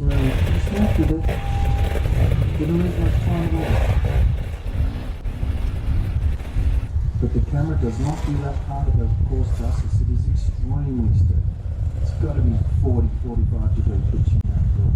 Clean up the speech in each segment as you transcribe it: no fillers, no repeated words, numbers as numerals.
really smart with it. Didn't lose much time at all. But the camera does not do that part of the course justice. It is extremely steep. It's got to be 40-45 degree pitch in that hill.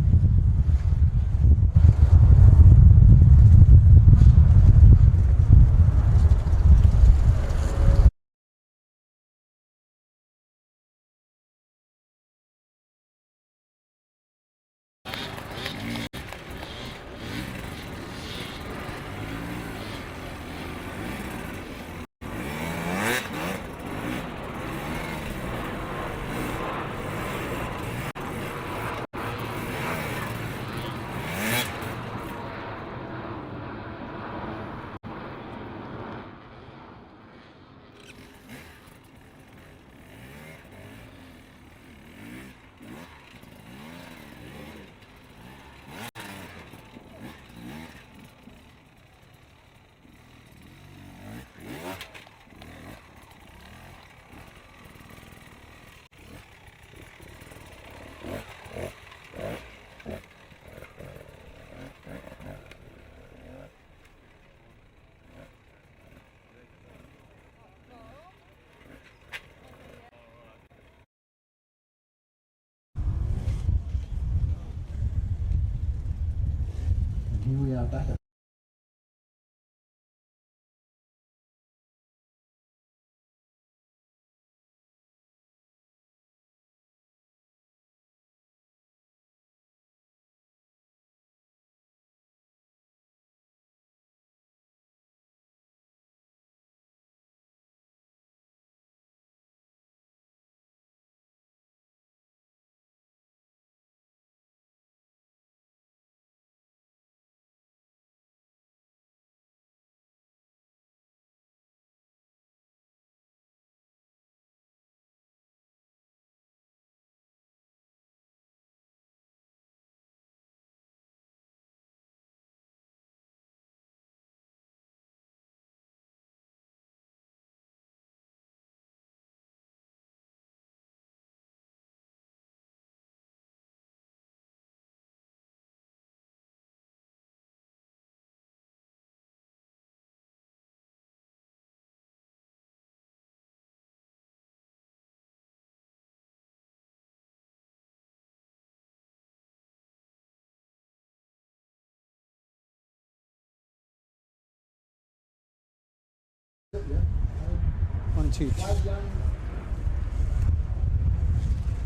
And here we are back at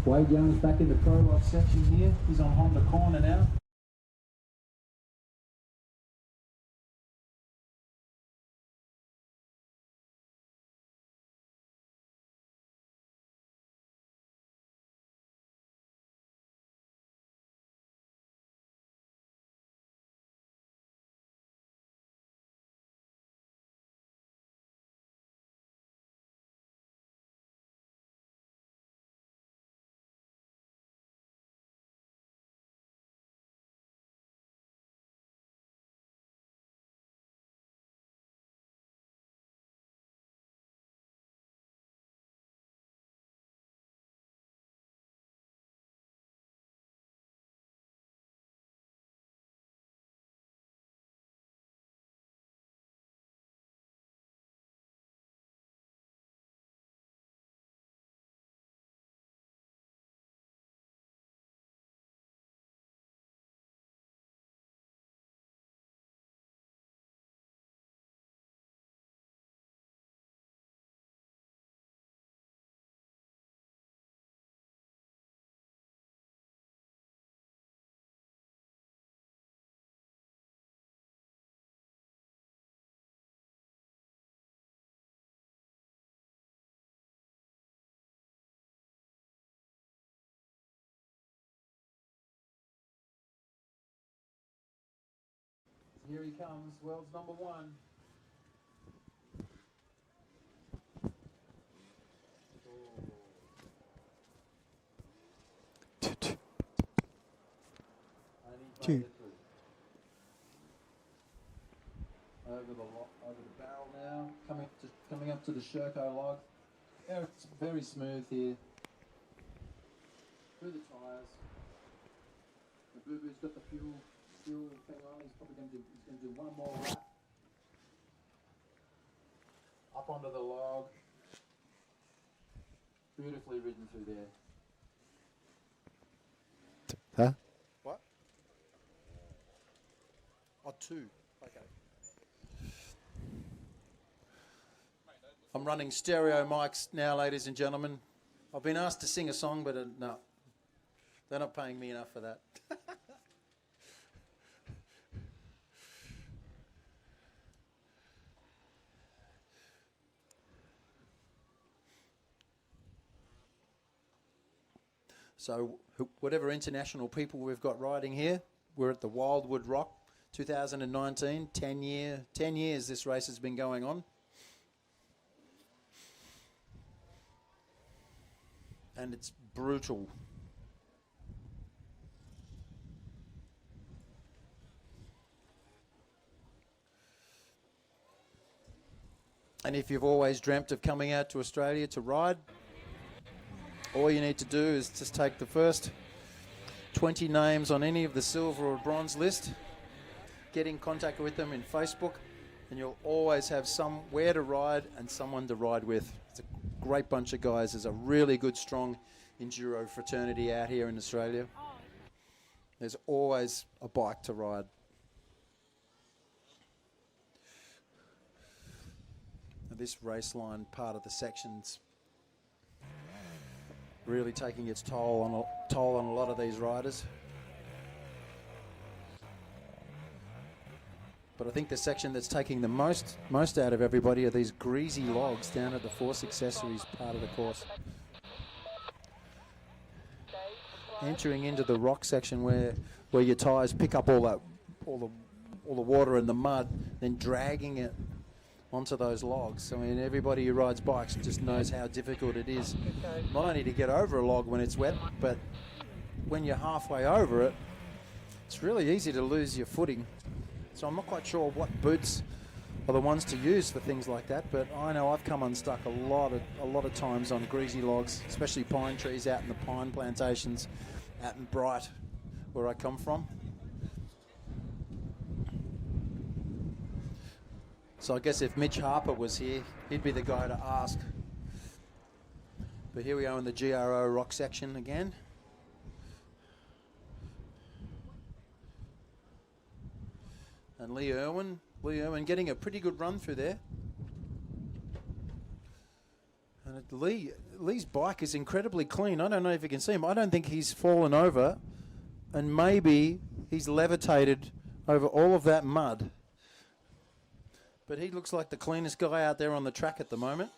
Wade Young's back in the pro lot section here. He's on Honda corner now. Here he comes, world's number one. Two. Over the barrel now, coming up to the Sherco log. Yeah, it's very smooth here. Through the tyres. Boo Boo's got the fuel thing on. He's probably going to do one more lap. Up onto the log. Beautifully ridden through there. Huh? What? Oh, 2. Okay. I'm running stereo mics now, ladies and gentlemen. I've been asked to sing a song, but no. They're not paying me enough for that. So whatever international people we've got riding here, we're at the Wildwood Rock 2019, 10 years this race has been going on. And it's brutal. And if you've always dreamt of coming out to Australia to ride, all you need to do is just take the first 20 names on any of the silver or bronze list, get in contact with them in Facebook, and you'll always have somewhere to ride and someone to ride with. It's a great bunch of guys. There's a really good, strong enduro fraternity out here in Australia. There's always a bike to ride. Now this race line part of the section's really taking its toll on a lot of these riders. But I think the section that's taking the most out of everybody are these greasy logs down at the Force Accessories part of the course. Entering into the rock section where your tyres pick up all the water and the mud, then dragging it onto those logs. I mean, everybody who rides bikes just knows how difficult it is, not only to get over a log when it's wet, but when you're halfway over it, it's really easy to lose your footing. So I'm not quite sure what boots are the ones to use for things like that, but I know I've come unstuck a lot of times on greasy logs, especially pine trees out in the pine plantations out in Bright, where I come from. So I guess if Mitch Harper was here, he'd be the guy to ask. But here we are in the GRO rock section again. And Lee Irwin getting a pretty good run through there. And Lee's bike is incredibly clean. I don't know if you can see him. I don't think he's fallen over, and maybe he's levitated over all of that mud. But he looks like the cleanest guy out there on the track at the moment.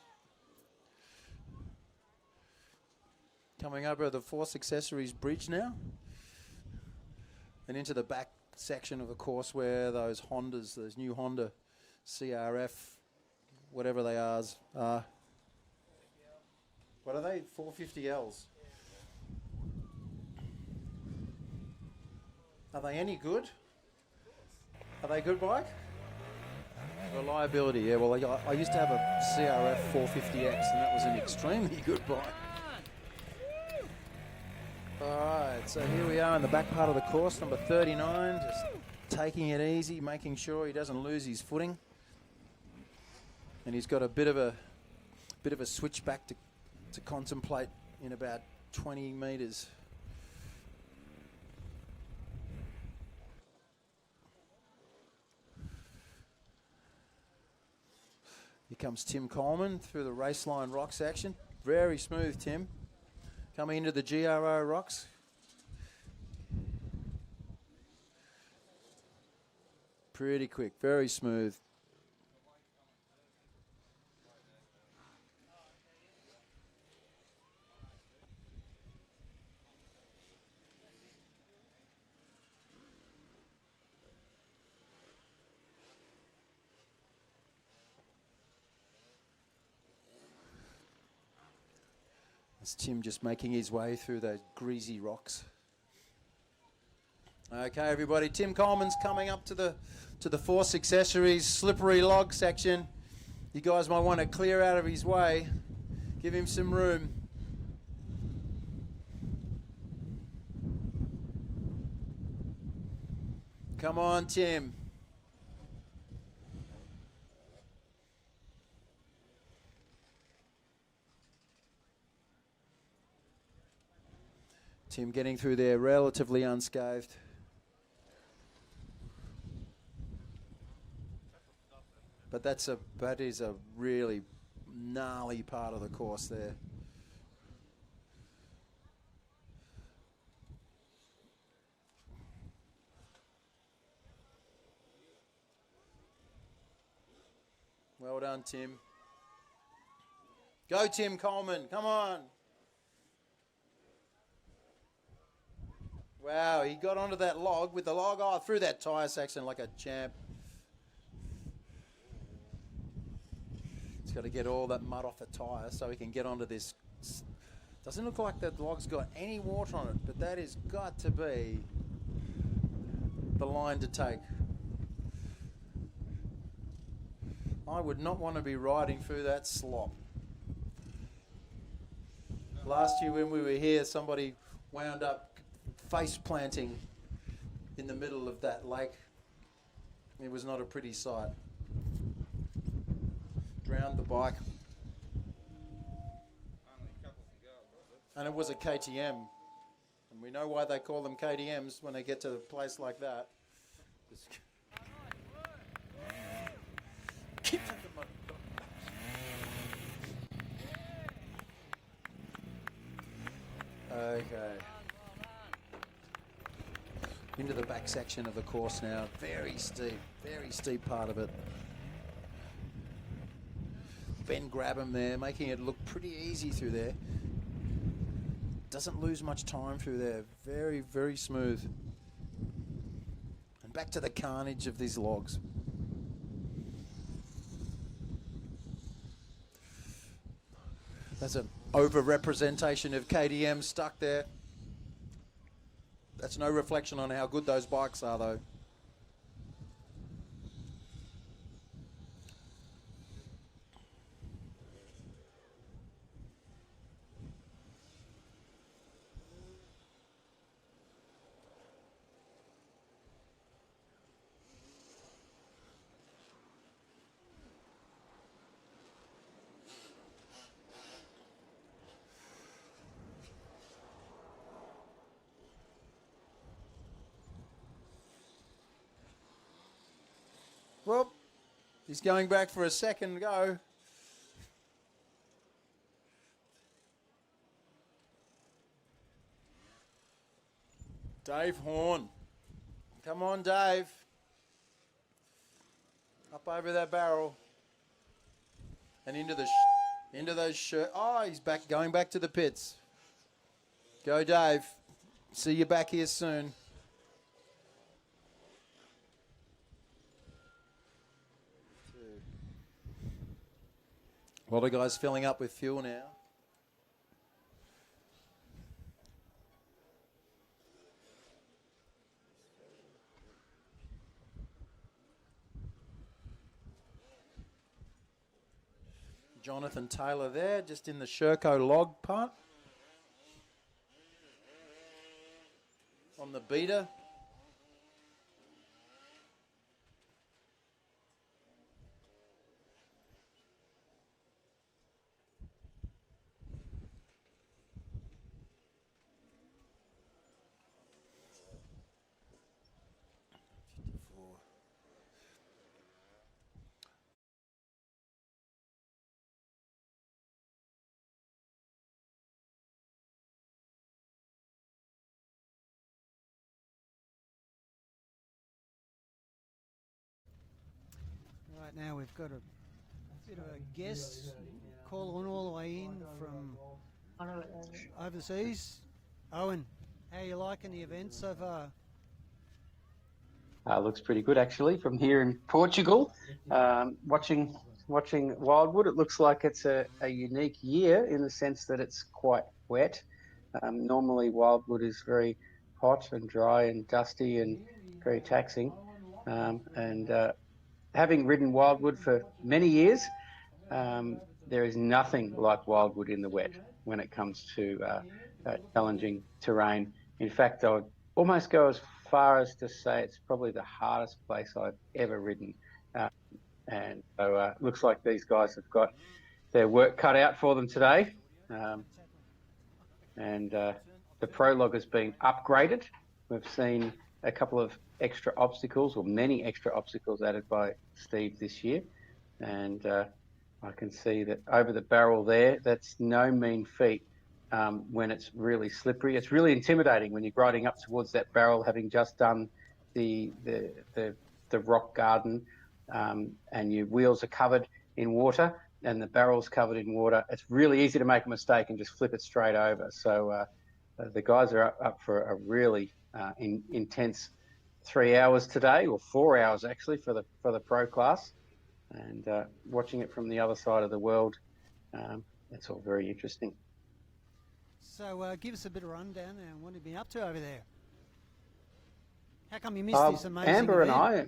Coming over the Force Accessories bridge now. And into the back section of the course where those Hondas, those new Honda CRF, whatever they are. What are they? 450Ls. Are they any good? Are they a good bike? Reliability, yeah. Well, I used to have a CRF 450X, and that was an extremely good bike. All right, so here we are in the back part of the course, number 39, just taking it easy, making sure he doesn't lose his footing. And he's got a bit of a switchback to contemplate in about 20 metres. Here comes Tim Coleman through the Raceline rock section. Very smooth, Tim. Coming into the GRO rocks. Pretty quick, very smooth. That's Tim just making his way through those greasy rocks. Okay, everybody, Tim Coleman's coming up to the Force Accessories slippery log section. You guys might want to clear out of his way. Give him some room. Come on, Tim. Tim getting through there relatively unscathed. But that is a really gnarly part of the course there. Well done, Tim. Go, Tim Coleman. Come on. Wow, he got onto that log with the log. Oh, through that tyre section like a champ. He's got to get all that mud off the tyre so he can get onto this. Doesn't look like that log's got any water on it, but that has got to be the line to take. I would not want to be riding through that slop. Last year when we were here, somebody wound up face planting in the middle of that lake. It was not a pretty sight. Drowned the bike. And it was a KTM. And we know why they call them KTMs when they get to a place like that. Okay. Into the back section of the course now. Very steep part of it. Ben Grabham there, making it look pretty easy through there. Doesn't lose much time through there. Very, very smooth. And back to the carnage of these logs. That's an over-representation of KTM stuck there. That's no reflection on how good those bikes are, though. Well, he's going back for a second go. Dave Horn. Come on, Dave. Up over that barrel. And into those shirt. Oh, he's back, going back to the pits. Go, Dave. See you back here soon. A lot of guys filling up with fuel now. Jonathan Taylor there, just in the Sherco log part. On the beater. Right now we've got a bit of a guest calling all the way in from overseas. Owen, how are you liking the event so far? Looks pretty good actually from here in Portugal. Watching Wildwood, it looks like it's a unique year in the sense that it's quite wet. Normally Wildwood is very hot and dry and dusty and very taxing. Having ridden Wildwood for many years, there is nothing like Wildwood in the wet when it comes to challenging terrain. In fact, I would almost go as far as to say it's probably the hardest place I've ever ridden. And so looks like these guys have got their work cut out for them today. And the prologue has been upgraded. We've seen a couple of extra obstacles, or many extra obstacles, added by Steve this year. And I can see that over the barrel there, that's no mean feat when it's really slippery. It's really intimidating when you're riding up towards that barrel, having just done the rock garden, and your wheels are covered in water and the barrel's covered in water. It's really easy to make a mistake and just flip it straight over. So the guys are up for a really intense 3 hours today, or 4 hours actually, for the pro class. And watching it from the other side of the world, it's all very interesting. So give us a bit of rundown now. What have you been up to over there? How come you missed this amazing Amber event? and I,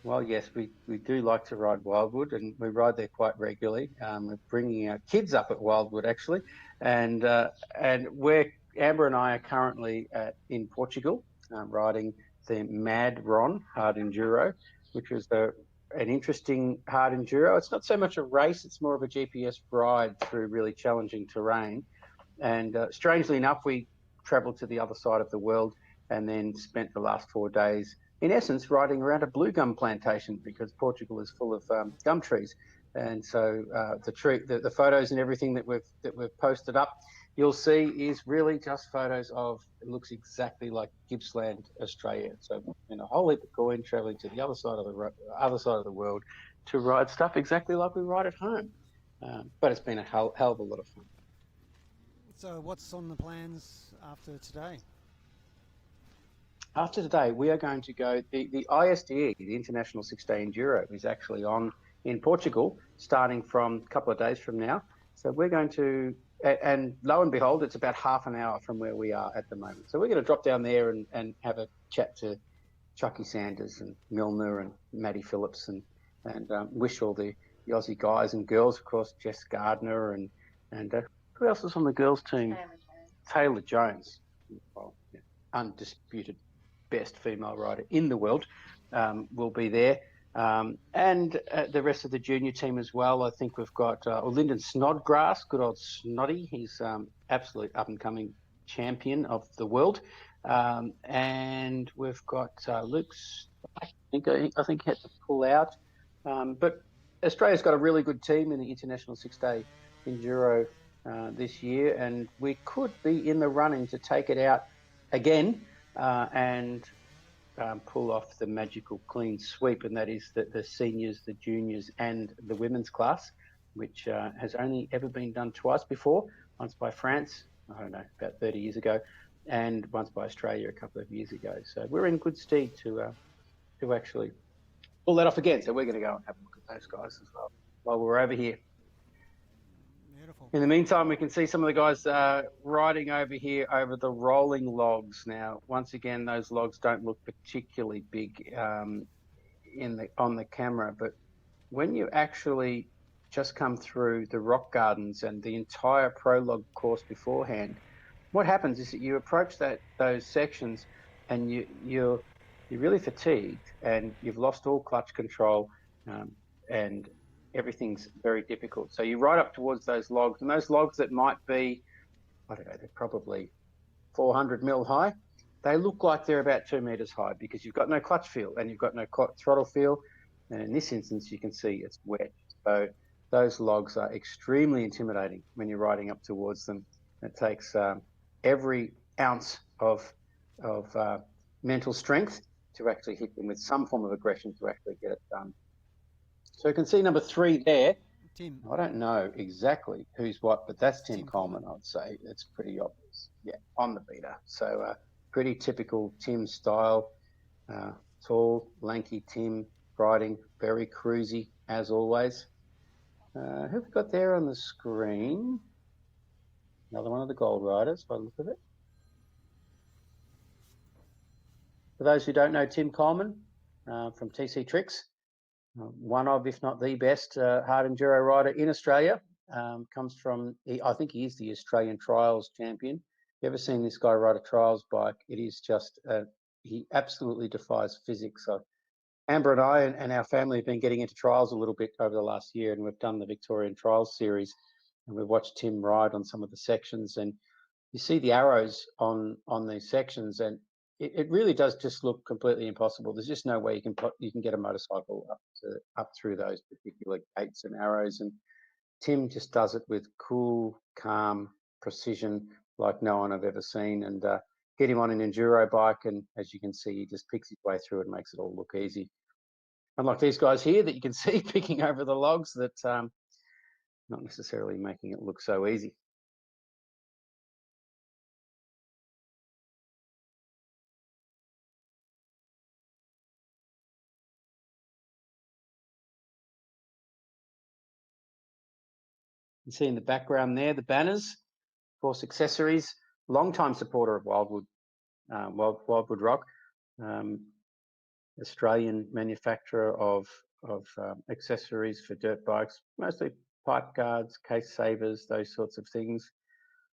well, yes, we do like to ride Wildwood, and we ride there quite regularly. We're bringing our kids up at Wildwood actually, and where Amber and I are currently in Portugal, riding the Mad Ron hard enduro, which is an interesting hard enduro. It's not so much a race; it's more of a GPS ride through really challenging terrain. And strangely enough, we travelled to the other side of the world and then spent the last 4 days, in essence, riding around a blue gum plantation, because Portugal is full of gum trees. And so the photos and everything that we've posted up, you'll see is really just photos of, it looks exactly like Gippsland, Australia. So a whole heap of coin travelling to the other side of the world to ride stuff exactly like we ride at home. But it's been a hell of a lot of fun. So what's on the plans after today? After today, we are going to go, the ISDE, the International 6-Day Enduro, is actually on in Portugal, starting from a couple of days from now. So we're going to, and lo and behold, it's about half an hour from where we are at the moment. So we're going to drop down there and have a chat to Chucky Sanders and Milner and Matty Phillips, and wish all the Aussie guys and girls, of course, Jess Gardner, and who else is on the girls team? Taylor Jones. Well, yeah, undisputed best female rider in the world, will be there. And the rest of the junior team as well. I think we've got Lyndon Snodgrass, good old Snoddy. He's absolute up-and-coming champion of the world. And we've got Luke's, I think he had to pull out. But Australia's got a really good team in the International 6-Day Enduro this year, and we could be in the running to take it out again and pull off the magical clean sweep, and that is the seniors, the juniors, and the women's class, which has only ever been done twice before. Once by France, I don't know, about 30 years ago, and once by Australia a couple of years ago. So we're in good stead to actually pull that off again. So we're going to go and have a look at those guys as well while we're over here. Beautiful. In the meantime, we can see some of the guys riding over here over the rolling logs. Now, once again, those logs don't look particularly big on the camera, but when you actually just come through the rock gardens and the entire prologue course beforehand, what happens is that you approach those sections and you're really fatigued and you've lost all clutch control, and everything's very difficult. So you ride up towards those logs, and those logs that might be, I don't know, they're probably 400 mil high. They look like they're about 2 meters high because you've got no clutch feel and you've got no throttle feel. And in this instance, you can see it's wet. So those logs are extremely intimidating when you're riding up towards them. It takes every ounce of mental strength to actually hit them with some form of aggression to actually get it done. So you can see number 3 there. Tim. I don't know exactly who's what, but that's Tim Coleman, I'd say. It's pretty obvious. Yeah, on the beater. So pretty typical Tim style. Tall, lanky Tim, riding very cruisy, as always. Who have we got there on the screen? Another one of the Gold Riders, by the look of it. For those who don't know Tim Coleman, from TC Tricks, one of, if not the best hard enduro rider in Australia. Comes from, I think he is the Australian Trials champion. you ever seen this guy ride a trials bike, it is just, he absolutely defies physics. So Amber and I and our family have been getting into trials a little bit over the last year, and we've done the Victorian Trials series, and we've watched Tim ride on some of the sections, and you see the arrows on these sections, and it really does just look completely impossible. There's just no way you can get a motorcycle up through those particular gates and arrows, and Tim just does it with cool, calm precision like no one I've ever seen, and get him on an enduro bike, and as you can see, he just picks his way through it and makes it all look easy. Unlike these guys here that you can see picking over the logs, that not necessarily making it look so easy. You see in the background there, the banners, Force Accessories, long-time supporter of Wildwood Rock, Australian manufacturer of accessories for dirt bikes, mostly pipe guards, case savers, those sorts of things.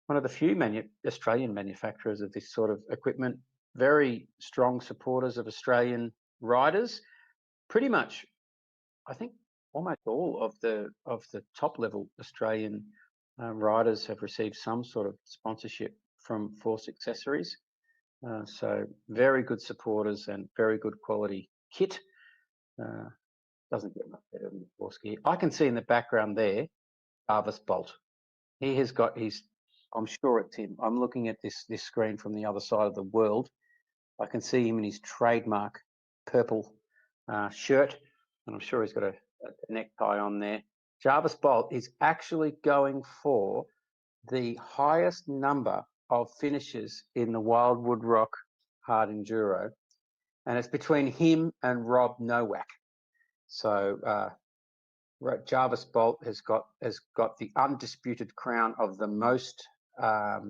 One of the few Australian manufacturers of this sort of equipment, very strong supporters of Australian riders. Pretty much, I think almost all of the top level Australian riders have received some sort of sponsorship from Force Accessories. So very good supporters and very good quality kit. Doesn't get much better than the Force gear. I can see in the background there, Jarvis Bolt. He has got his, I'm sure it's him. I'm looking at this screen from the other side of the world. I can see him in his trademark purple shirt, and I'm sure he's got a necktie on there. Jarvis Bolt is actually going for the highest number of finishes in the Wildwood Rock Hard Enduro, and it's between him and Rob Nowak. So Jarvis Bolt has got the undisputed crown of the most of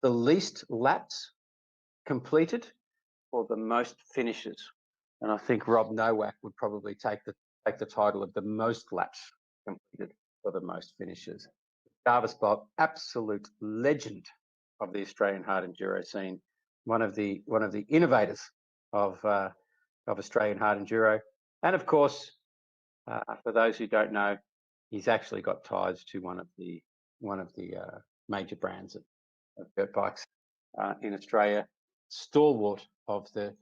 the least laps completed for the most finishes, and I think Rob Nowak would probably take the title of the most laps completed for the most finishes. Jarvis Bolt, absolute legend of the Australian hard enduro scene, one of the innovators of Australian hard enduro, and of course, for those who don't know, he's actually got ties to one of the major brands of dirt bikes in Australia. Stalwart of the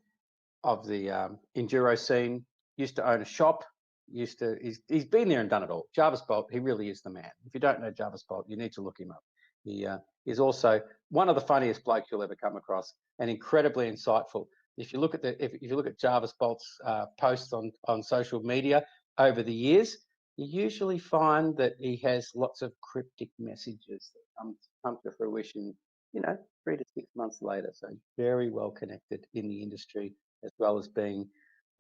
enduro scene. Used to own a shop. He's been there and done it all. Jarvis Bolt, he really is the man. If you don't know Jarvis Bolt, you need to look him up. He is also one of the funniest blokes you'll ever come across, and incredibly insightful. If you look at Jarvis Bolt's posts on social media over the years, you usually find that he has lots of cryptic messages that come to fruition, 3 to 6 months later. So very well connected in the industry, as well as being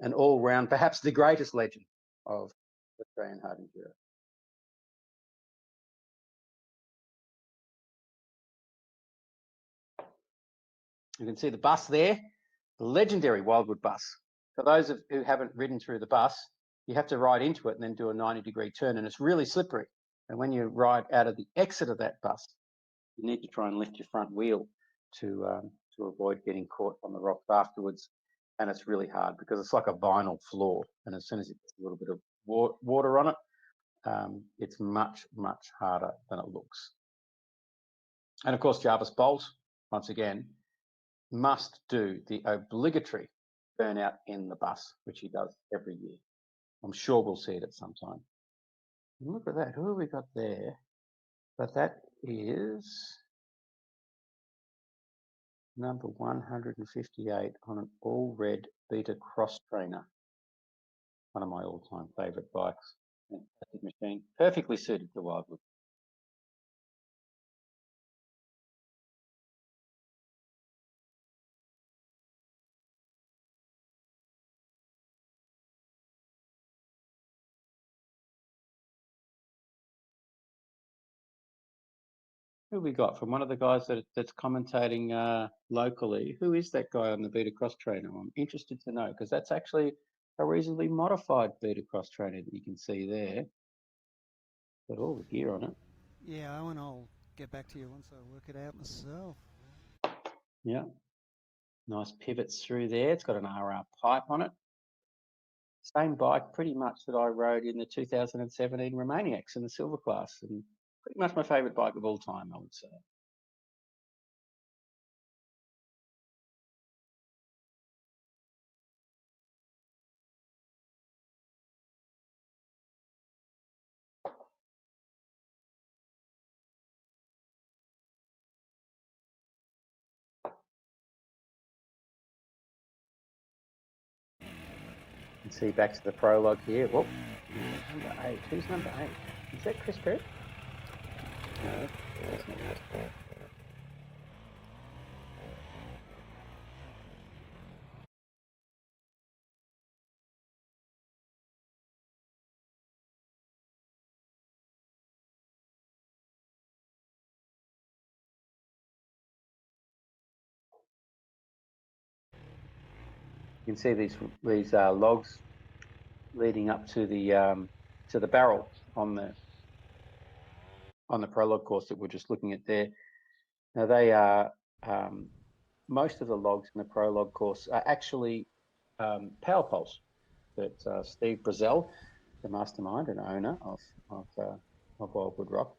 an all-round, perhaps the greatest legend of Australian hard enduro. You can see the bus there, the legendary Wildwood bus. For those who haven't ridden through the bus, you have to ride into it and then do a 90-degree turn, and it's really slippery. And when you ride out of the exit of that bus, you need to try and lift your front wheel to avoid getting caught on the rocks afterwards. And it's really hard because it's like a vinyl floor, and as soon as it gets a little bit of water on it, it's much, much harder than it looks. And of course, Jarvis Bolt, once again, must do the obligatory burnout in the bus, which he does every year. I'm sure we'll see it at some time. And look at that. Who have we got there? But that is number 158 on an all-red Beta Cross Trainer. One of my all-time favourite bikes. Fantastic machine. Perfectly suited to Wildwood. Who we got from one of the guys that's commentating locally? Who is that guy on the Beta Cross Trainer? I'm interested to know, because that's actually a reasonably modified Beta Cross Trainer that you can see there. Got all the gear on it. Yeah, Owen, I'll get back to you once I work it out myself. Yeah. Nice pivots through there. It's got an RR pipe on it. Same bike pretty much that I rode in the 2017 Romaniacs in the silver class, and pretty much my favourite bike of all time, I would say. You can see back to the prologue here. Whoop. Number 8. Who's number 8? Is that Chris Perry? No, that's not Chris Perry. You can see these logs leading up to the barrel on the prologue course that we're just looking at there. Now they are most of the logs in the prologue course are actually power poles that Steve Brazel, the mastermind and owner of Wildwood Rock,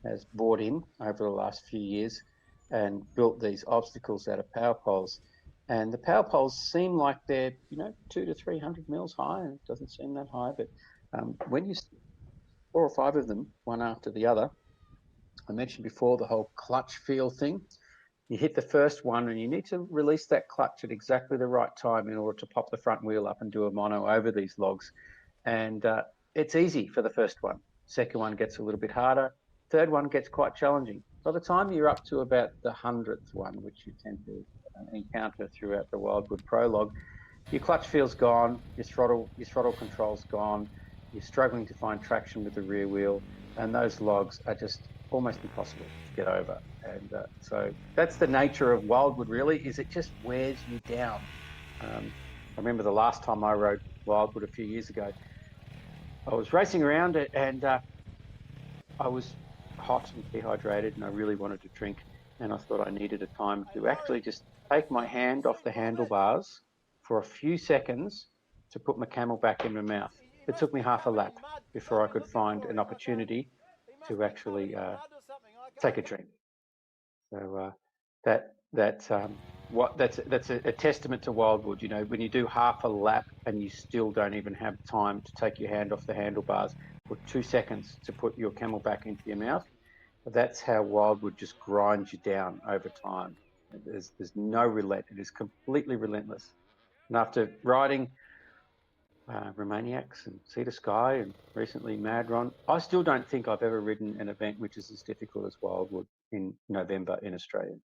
has bought in over the last few years and built these obstacles out of power poles. And the power poles seem like they're 200 to 300 mils high, and it doesn't seem that high. But when you see 4 or 5 of them, one after the other, I mentioned before the whole clutch feel thing. You hit the first one and you need to release that clutch at exactly the right time in order to pop the front wheel up and do a mono over these logs. And it's easy for the first one. Second one gets a little bit harder. Third one gets quite challenging. By the time you're up to about the 100th one, which you tend to encounter throughout the Wildwood prologue, your clutch feel's gone, your throttle control's gone, you're struggling to find traction with the rear wheel, and those logs are just almost impossible to get over. And so that's the nature of Wildwood, really, is it just wears you down. I remember the last time I rode Wildwood a few years ago, I was racing around it and I was hot and dehydrated and I really wanted to drink, and I thought I needed a time to actually just take my hand off the handlebars for a few seconds to put my camel back in my mouth. It took me half a lap before I could find an opportunity to actually take a drink. So that's a testament to Wildwood. When you do half a lap and you still don't even have time to take your hand off the handlebars for 2 seconds to put your camel back into your mouth, that's how Wildwood just grinds you down over time. There's no relent. It is completely relentless. And after riding Romaniacs and Sea to Sky and recently Madron, I still don't think I've ever ridden an event which is as difficult as Wildwood in November in Australia.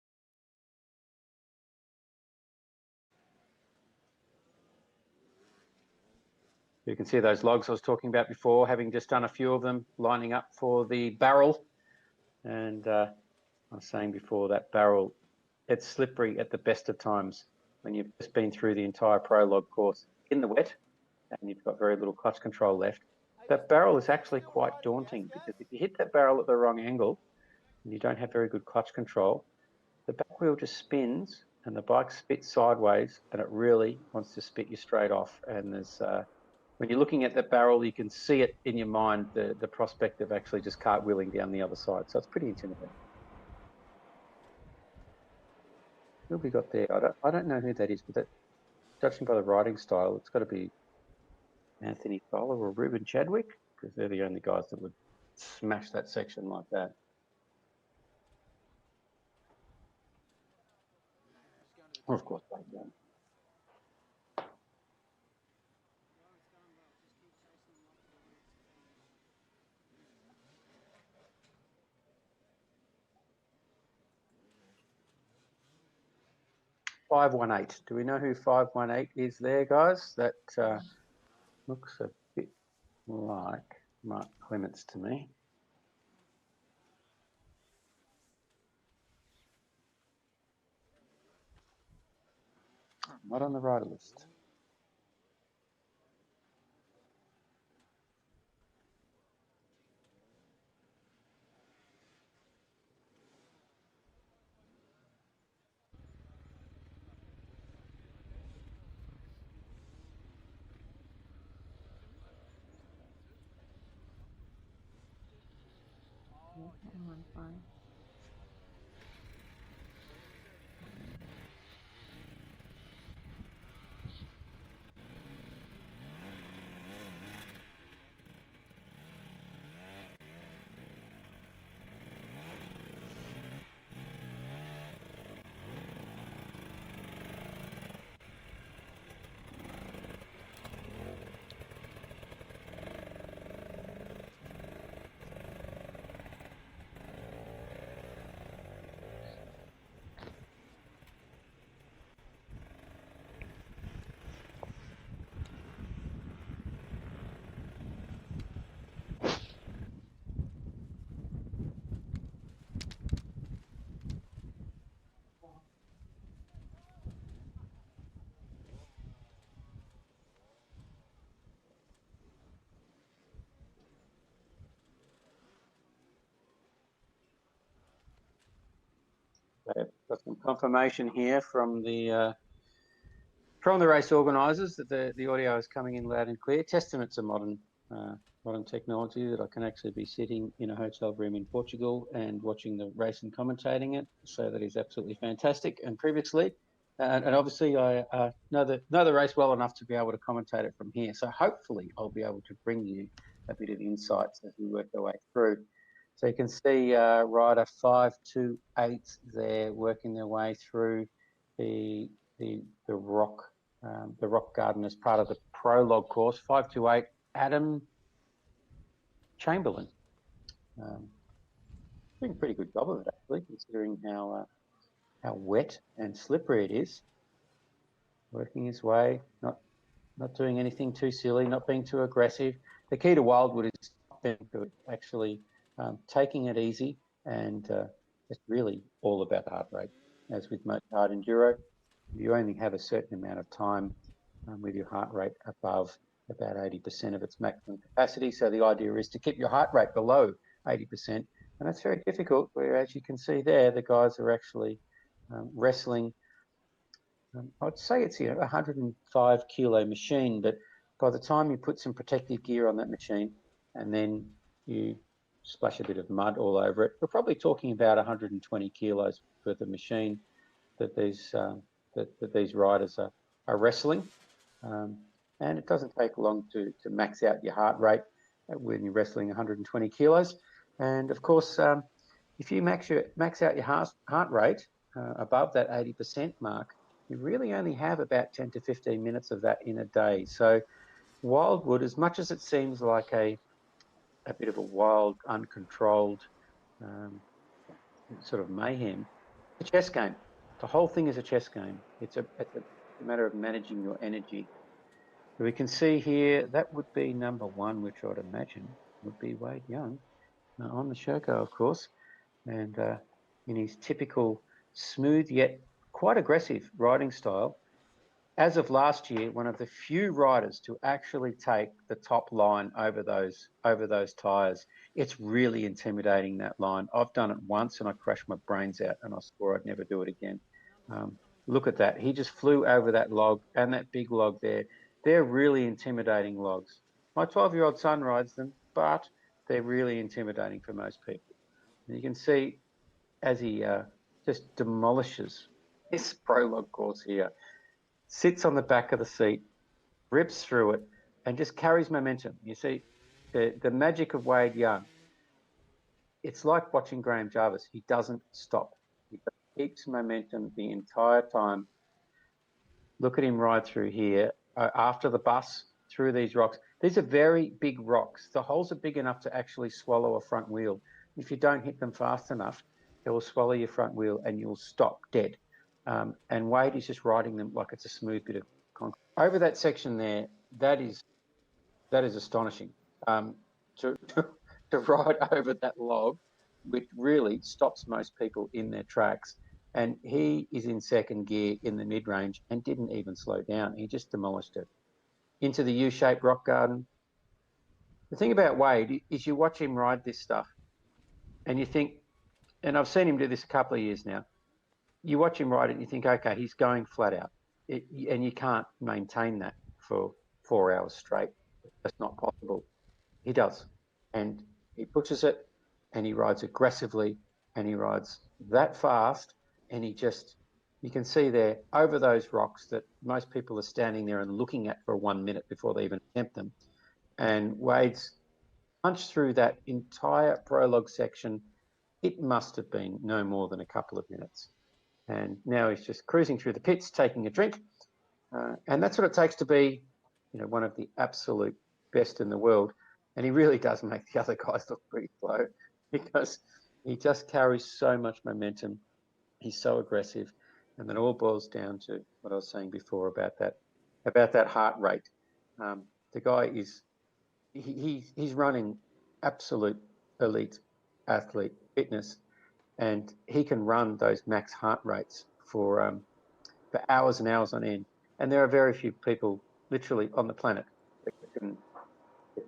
You can see those logs I was talking about before, having just done a few of them, lining up for the barrel. And I was saying before, that barrel, it's slippery at the best of times when you've just been through the entire prologue course in the wet and you've got very little clutch control left. That barrel is actually quite daunting, because if you hit that barrel at the wrong angle and you don't have very good clutch control, the back wheel just spins and the bike spits sideways and it really wants to spit you straight off. And there's when you're looking at that barrel, you can see it in your mind, the prospect of actually just cartwheeling down the other side. So it's pretty intimidating. Who have we got there? I don't know who that is, but that, judging by the riding style, it's got to be Anthony Fowler or Ruben Chadwick, because they're the only guys that would smash that section like that. Or of course, they don't. .518. Do we know who 518 is there, guys? That looks a bit like Mark Clements to me. Not on the rider list. Fine. Got some confirmation here from the race organisers that the audio is coming in loud and clear. Testament to modern technology that I can actually be sitting in a hotel room in Portugal and watching the race and commentating it. So that is absolutely fantastic. And previously, and obviously, I know the race well enough to be able to commentate it from here. So hopefully, I'll be able to bring you a bit of insights as we work our way through. So you can see rider 528 there working their way through the rock garden as part of the prologue course. 528 Adam Chamberlain. Doing a pretty good job of it actually, considering how wet and slippery it is. Working his way, not doing anything too silly, not being too aggressive. The key to Wildwood is actually taking it easy, and it's really all about the heart rate. As with most hard enduro, you only have a certain amount of time with your heart rate above about 80% of its maximum capacity. So the idea is to keep your heart rate below 80%, and that's very difficult. Where, as you can see there, the guys are actually wrestling. I'd say it's a 105 kilo machine, but by the time you put some protective gear on that machine and then you splash a bit of mud all over it, we're probably talking about 120 kilos for the machine that these riders are wrestling. And it doesn't take long to max out your heart rate when you're wrestling 120 kilos. And of course, if you max out your heart rate above that 80% mark, you really only have about 10 to 15 minutes of that in a day. So Wildwood, as much as it seems like a bit of a wild, uncontrolled sort of mayhem, it's a chess game. The whole thing is a chess game. It's a matter of managing your energy. So we can see here that would be number one, which I'd imagine would be Wade Young on the Sherco, of course, and in his typical smooth yet quite aggressive riding style. As of last year, one of the few riders to actually take the top line over those tyres. It's really intimidating, that line. I've done it once and I crashed my brains out, and I swore I'd never do it again. Look at that. He just flew over that log and that big log there. They're really intimidating logs. My 12-year-old son rides them, but they're really intimidating for most people. And you can see as he just demolishes this prologue course here, sits on the back of the seat, rips through it, and just carries momentum. You see, the magic of Wade Young, it's like watching Graham Jarvis. He doesn't stop. He keeps momentum the entire time. Look at him ride through here after the bus through these rocks. These are very big rocks. The holes are big enough to actually swallow a front wheel. If you don't hit them fast enough, they will swallow your front wheel and you'll stop dead. And Wade is just riding them like it's a smooth bit of concrete. Over that section there, that is astonishing. To ride over that log, which really stops most people in their tracks. And he is in second gear in the mid-range and didn't even slow down. He just demolished it. Into the U-shaped rock garden. The thing about Wade is you watch him ride this stuff and you think, and I've seen him do this a couple of years now, you watch him ride it and you think, okay, he's going flat out. And you can't maintain that for 4 hours straight. That's not possible. He does. And he pushes it and he rides aggressively, and he rides that fast, and you can see there over those rocks that most people are standing there and looking at for 1 minute before they even attempt them. And Wade's punched through that entire prologue section. It must have been no more than a couple of minutes. And now he's just cruising through the pits, taking a drink. And that's what it takes to be, one of the absolute best in the world. And he really does make the other guys look pretty slow because he just carries so much momentum. He's so aggressive. And it all boils down to what I was saying before about that heart rate. The guy he's running absolute elite athlete fitness, and he can run those max heart rates for hours and hours on end. And there are very few people literally on the planet that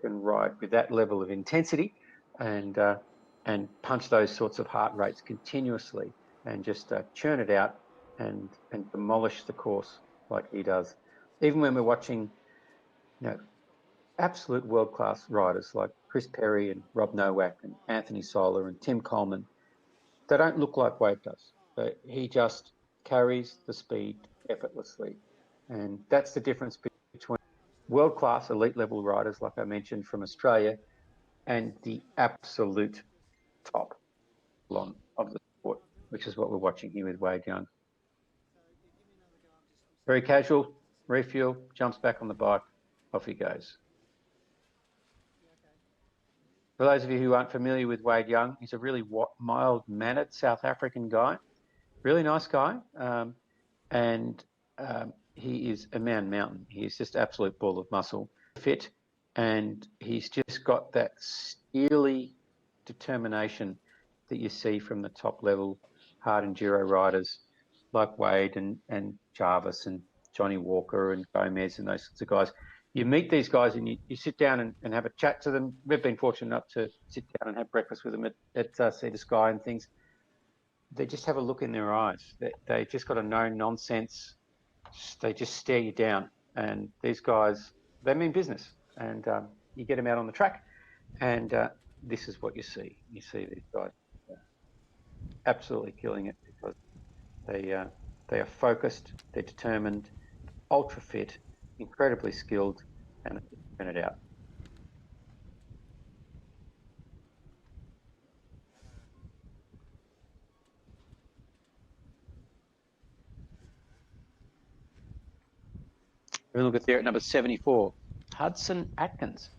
can ride with that level of intensity and punch those sorts of heart rates continuously and just churn it out and demolish the course like he does. Even when we're watching, absolute world-class riders like Chris Perry and Rob Nowak and Anthony Soler and Tim Coleman, they don't look like Wade does. But he just carries the speed effortlessly. And that's the difference between world-class elite level riders, like I mentioned, from Australia, and the absolute top of the sport, which is what we're watching here with Wade Young. Very casual, refuel, jumps back on the bike, off he goes. For those of you who aren't familiar with Wade Young, he's a really mild-mannered South African guy, really nice guy, and he is a mountain. He is just absolute ball of muscle, fit, and he's just got that steely determination that you see from the top level hard enduro riders like Wade and Jarvis and Johnny Walker and Gomez and those sorts of guys. You meet these guys and you sit down and have a chat to them. We've been fortunate enough to sit down and have breakfast with them at Sea to Sky and things. They just have a look in their eyes. They just got a no-nonsense. They just stare you down. And these guys, they mean business. And you get them out on the track, and this is what you see. You see these guys absolutely killing it because they are focused, they're determined, ultra fit, incredibly skilled, and they turn it out. We look at there at number 74, Hudson Atkins,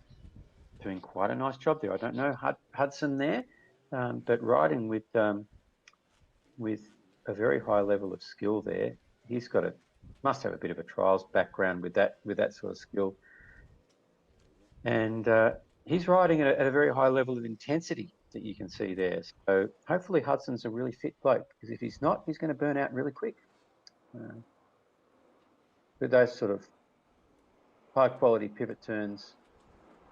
doing quite a nice job there. I don't know Hudson there, but riding with a very high level of skill there. He's must have a bit of a trials background with that sort of skill, and he's riding at a very high level of intensity that you can see there. So hopefully Hudson's a really fit bloke, because if he's not, he's going to burn out really quick. With those sort of high quality pivot turns,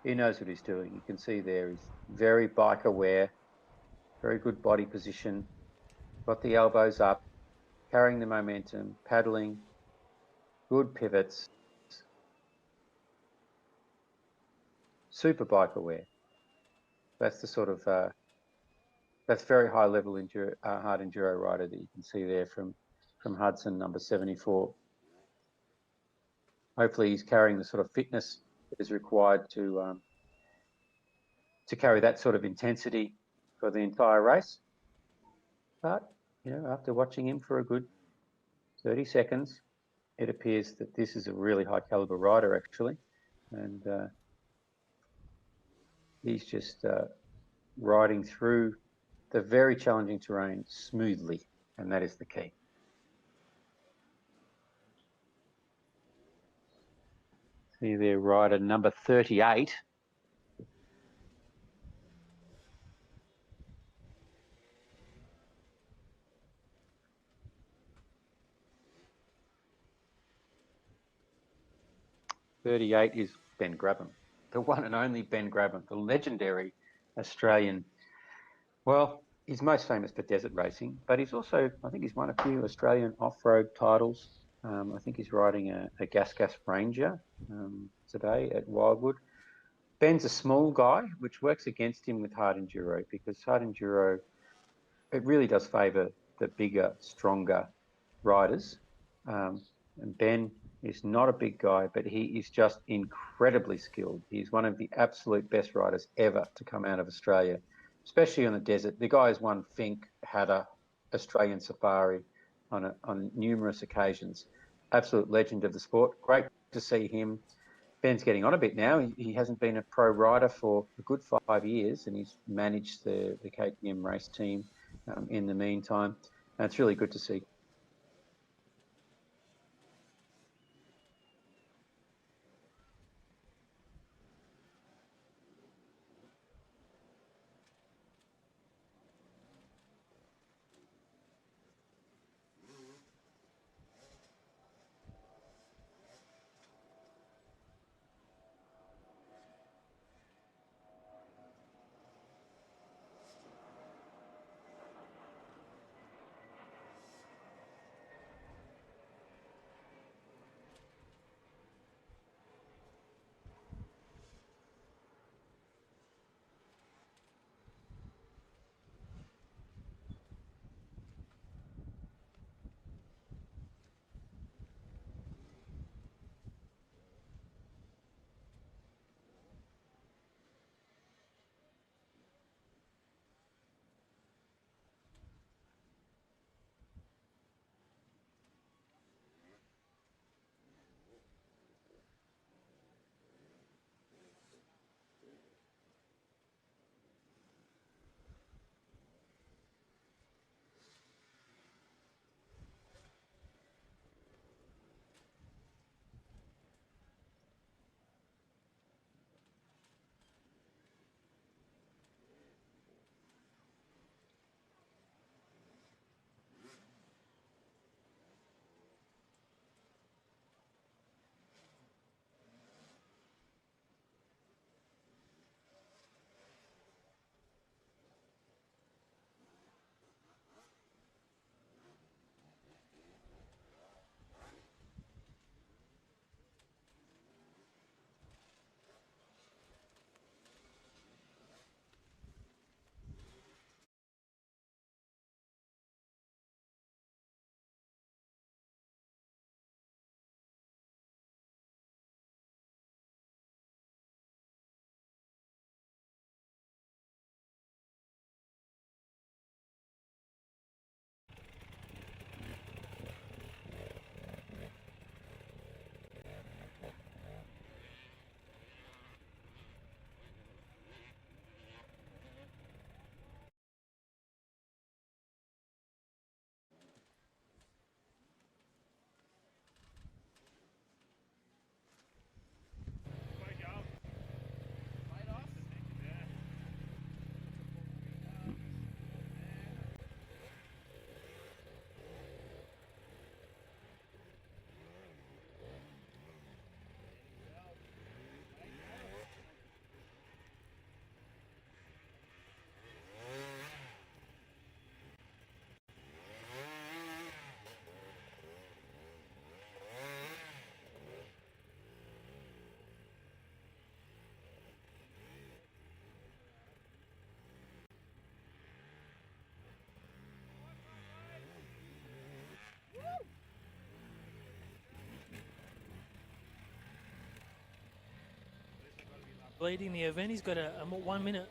he knows what he's doing. You can see there he's very bike aware, very good body position, got the elbows up, carrying the momentum, paddling, good pivots, super bike aware. That's the sort of that's very high level hard enduro rider that you can see there from Hudson, number 74. Hopefully he's carrying the sort of fitness that is required to carry that sort of intensity for the entire race. But after watching him for a good 30 seconds, it appears that this is a really high caliber rider actually, and he's just riding through the very challenging terrain smoothly, and that is the key. See there, rider number 38. Is Ben Grabham, the one and only Ben Grabham, the legendary Australian. Well, he's most famous for desert racing, but he's also, I think he's won a few Australian off-road titles. I think he's riding a Gas Ranger today at Wildwood. Ben's a small guy, which works against him with hard enduro, because hard enduro, it really does favour the bigger, stronger riders. And Ben is not a big guy, but he is just incredibly skilled. He's one of the absolute best riders ever to come out of Australia, especially on the desert. The guy has won Fink, Hatter, Australian Safari on numerous occasions. Absolute legend of the sport. Great to see him. Ben's getting on a bit now. He hasn't been a pro rider for a good 5 years, and he's managed the KTM race team in the meantime. And it's really good to see. Leading the event, he's got a 1 minute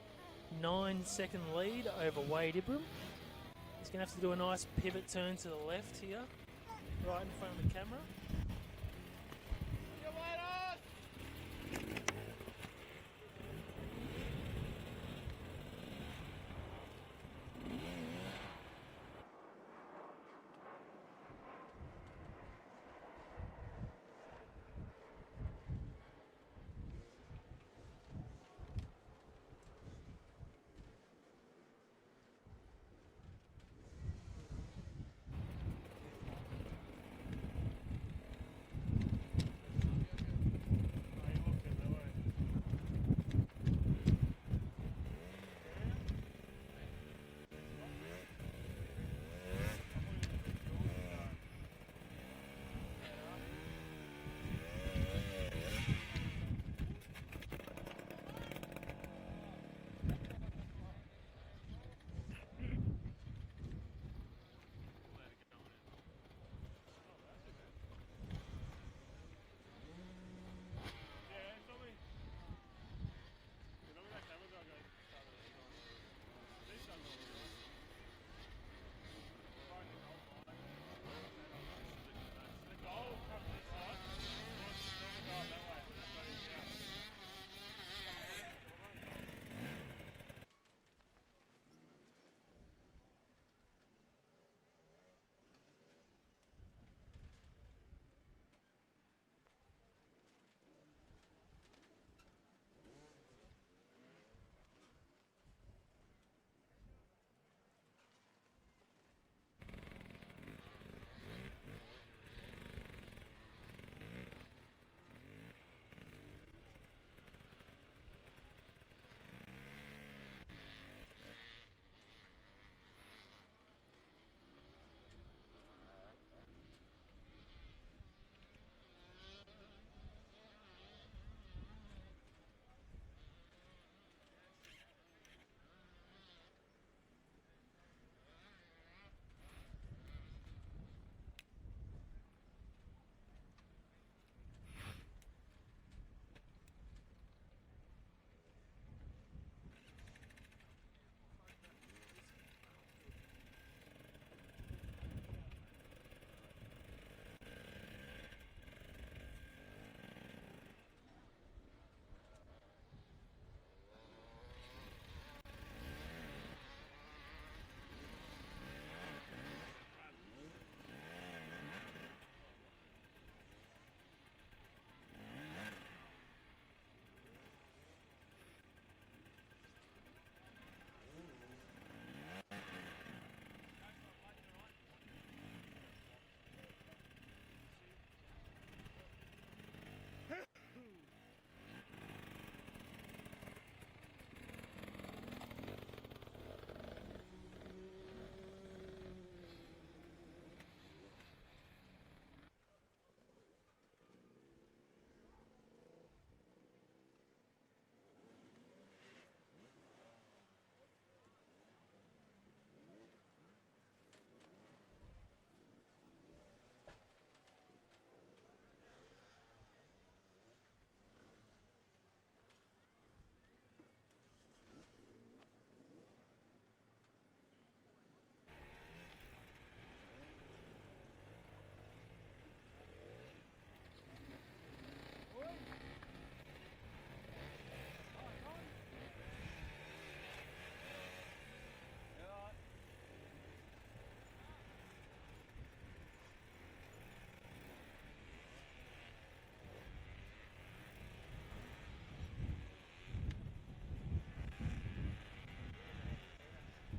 9 second lead over Wade Ibram. He's going to have to do a nice pivot turn to the left here, right in front of the camera.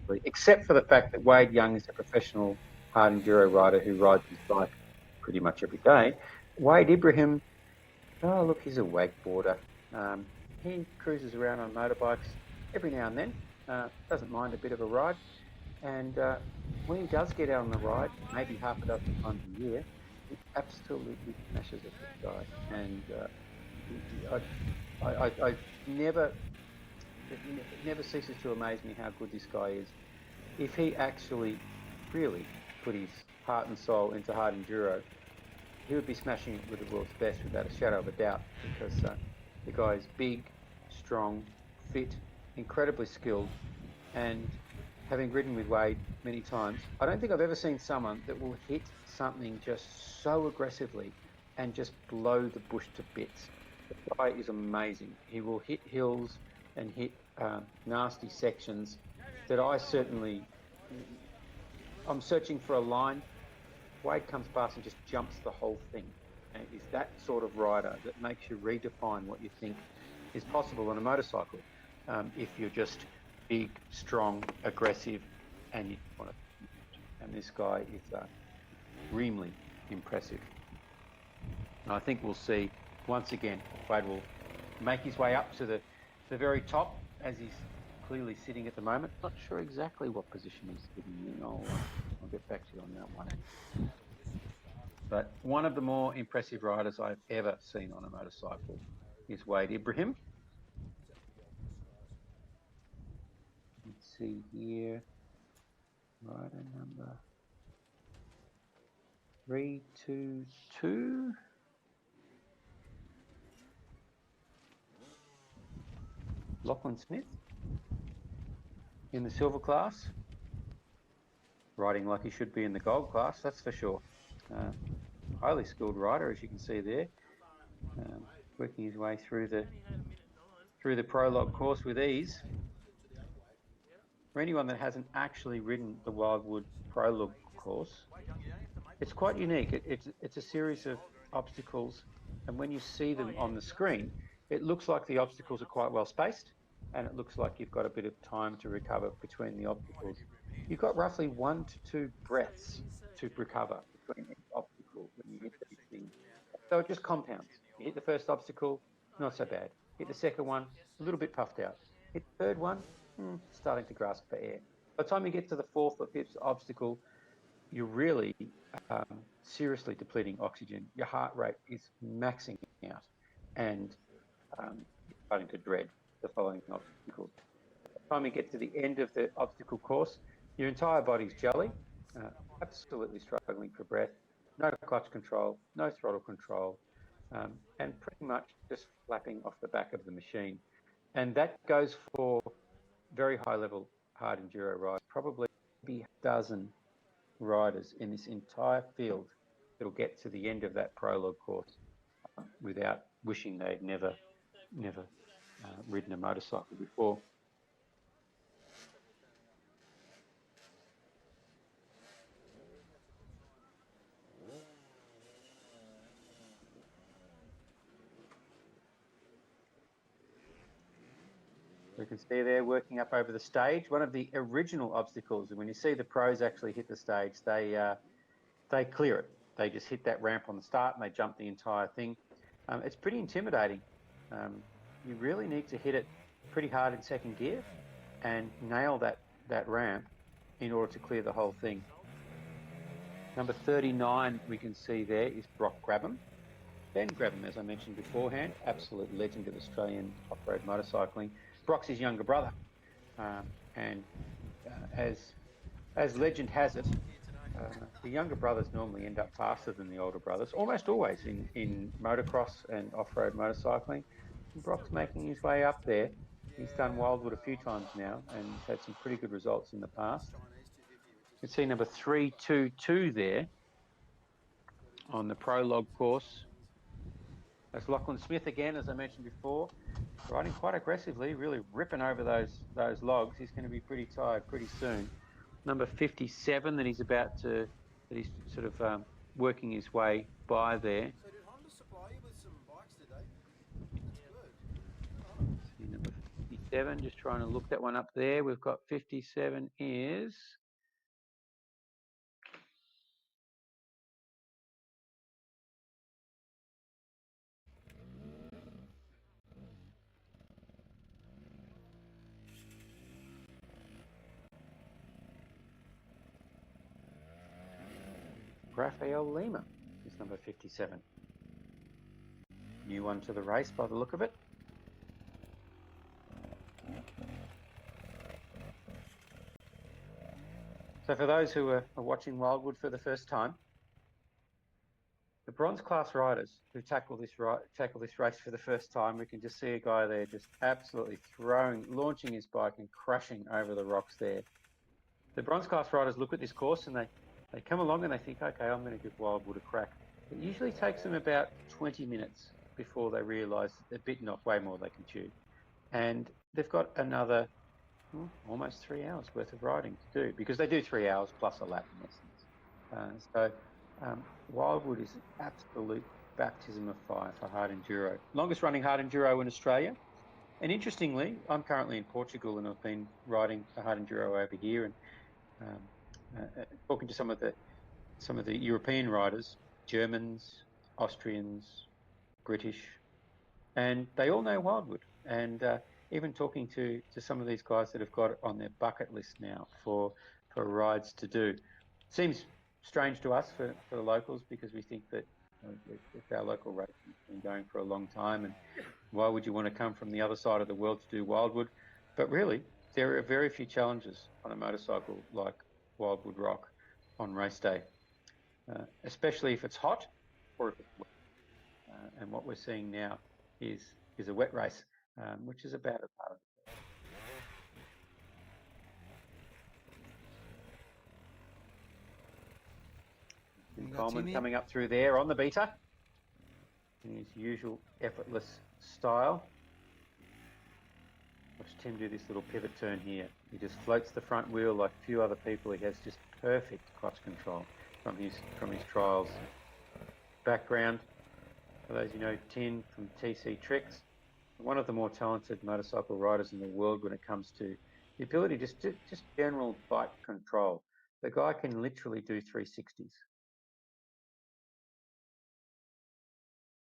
aggressively, except for the fact that Wade Young is a professional hard enduro rider who rides his bike pretty much every day. Wade Ibrahim, oh, look, he's a wakeboarder. He cruises around on motorbikes every now and then, doesn't mind a bit of a ride. And when he does get out on the ride, maybe half a dozen times a year, he absolutely smashes it, this guy. And I never, it never ceases to amaze me how good this guy is. If he actually really put his heart and soul into hard enduro, he would be smashing it with the world's best without a shadow of a doubt, because the guy is big, strong, fit, incredibly skilled, and having ridden with Wade many times, I don't think I've ever seen someone that will hit something just so aggressively and just blow the bush to bits. The guy is amazing. He will hit hills and hit nasty sections that I'm searching for a line. Wade comes past and just jumps the whole thing. And is that sort of rider that makes you redefine what you think is possible on a motorcycle. If you're just big, strong, aggressive, and you want to. And this guy is extremely impressive. And I think we'll see once again Wade will make his way up to the very top, as he's clearly sitting at the moment. Not sure exactly what position he's sitting in. I'll get back to you on that one. But one of the more impressive riders I've ever seen on a motorcycle is Wade Ibrahim. Let's see here. Rider number 322. Lachlan Smith in the silver class. Riding like he should be in the gold class, that's for sure. Highly skilled rider, as you can see there. Working his way through the prologue course with ease. For anyone that hasn't actually ridden the Wildwood prologue course, it's quite unique. It's a series of obstacles, and when you see them on the screen, it looks like the obstacles are quite well spaced, and it looks like you've got a bit of time to recover between the obstacles. You've got roughly 1 to 2 breaths to recover between each obstacle when you hit these things. So it just compounds. You hit the first obstacle, not so bad. Hit the second one, a little bit puffed out. Hit the third one, starting to grasp for air. By the time you get to the fourth or fifth obstacle, you're really seriously depleting oxygen. Your heart rate is maxing out, and you're starting to dread the following obstacles. By the time you get to the end of the obstacle course, your entire body's jelly, absolutely struggling for breath, no clutch control, no throttle control, and pretty much just flapping off the back of the machine. And that goes for very high level hard enduro riders, probably a dozen riders in this entire field that'll get to the end of that prologue course without wishing they'd never ridden a motorcycle before. You can see there working up over the stage, one of the original obstacles. And when you see the pros actually hit the stage, they clear it. They just hit that ramp on the start and they jump the entire thing. It's pretty intimidating. You really need to hit it pretty hard in second gear and nail that ramp in order to clear the whole thing. Number 39 we can see there is Brock Grabham. Ben Grabham, as I mentioned beforehand, absolute legend of Australian off-road motorcycling. Brock's his younger brother, and as legend has it, the younger brothers normally end up faster than the older brothers, almost always in motocross and off-road motorcycling. And Brock's making his way up there. He's done Wildwood a few times now and had some pretty good results in the past. You can see number 322 there on the prologue course. That's Lachlan Smith again, as I mentioned before, riding quite aggressively, really ripping over those logs. He's going to be pretty tired pretty soon. Number 57 that he's sort of working his way by there. So did Honda supply you with some bikes today? That's good. See number 57, just trying to look that one up there. We've got 57 is... Rafael Lima is number 57. New one to the race by the look of it. So for those who are watching Wildwood for the first time, the bronze class riders who tackle this race for the first time, we can just see a guy there just absolutely launching his bike and crashing over the rocks there. The bronze class riders look at this course and they come along and they think, okay, I'm going to give Wildwood a crack. It usually takes them about 20 minutes before they realise that they're bitten off way more than they can chew. And they've got another almost 3 hours worth of riding to do, because they do 3 hours plus a lap in essence. So Wildwood is an absolute baptism of fire for hard enduro. Longest running hard enduro in Australia. And interestingly, I'm currently in Portugal and I've been riding a hard enduro over here and talking to some of the European riders, Germans, Austrians, British, and they all know Wildwood. And even talking to some of these guys that have got it on their bucket list now for rides to do. Seems strange to us for the locals, because we think that it's our local race has been going for a long time, and why would you want to come from the other side of the world to do Wildwood? But really, there are very few challenges on a motorcycle like Wildwood Rock on race day, especially if it's hot or if it's wet. And what we're seeing now is a wet race, which is about as hard. Coleman coming up through there on the beater in his usual effortless style. Watch Tim do this little pivot turn here. He just floats the front wheel like few other people. He has just perfect clutch control from his trials. Background, for those you know, Tin from TC Tricks, one of the more talented motorcycle riders in the world when it comes to the ability just general bike control. The guy can literally do 360s.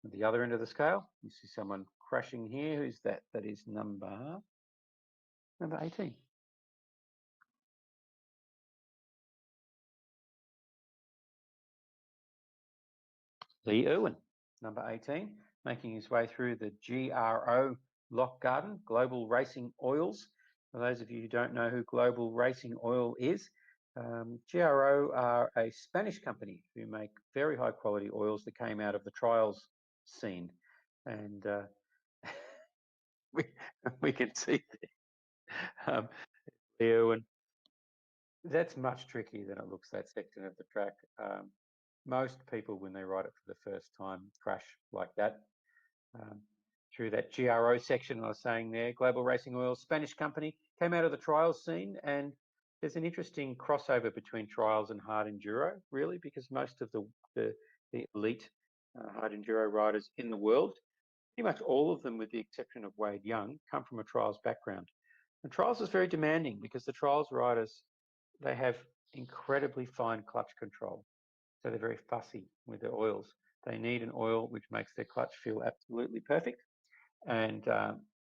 At the other end of the scale, you see someone crashing here. Who's that? That is number 18. Lee Irwin, number 18, making his way through the GRO Lock Garden, Global Racing Oils. For those of you who don't know who Global Racing Oil is, GRO are a Spanish company who make very high quality oils that came out of the trials scene. And we can see Lee Irwin. That's much trickier than it looks, that section of the track. Most people, when they ride it for the first time, crash like that. Through that GRO section I was saying there, Global Racing Oil, Spanish company, came out of the trials scene, and there's an interesting crossover between trials and hard enduro, really, because most of the elite hard enduro riders in the world, pretty much all of them with the exception of Wade Young, come from a trials background. And trials is very demanding because the trials riders, they have incredibly fine clutch control. So they're very fussy with their oils. They need an oil which makes their clutch feel absolutely perfect. And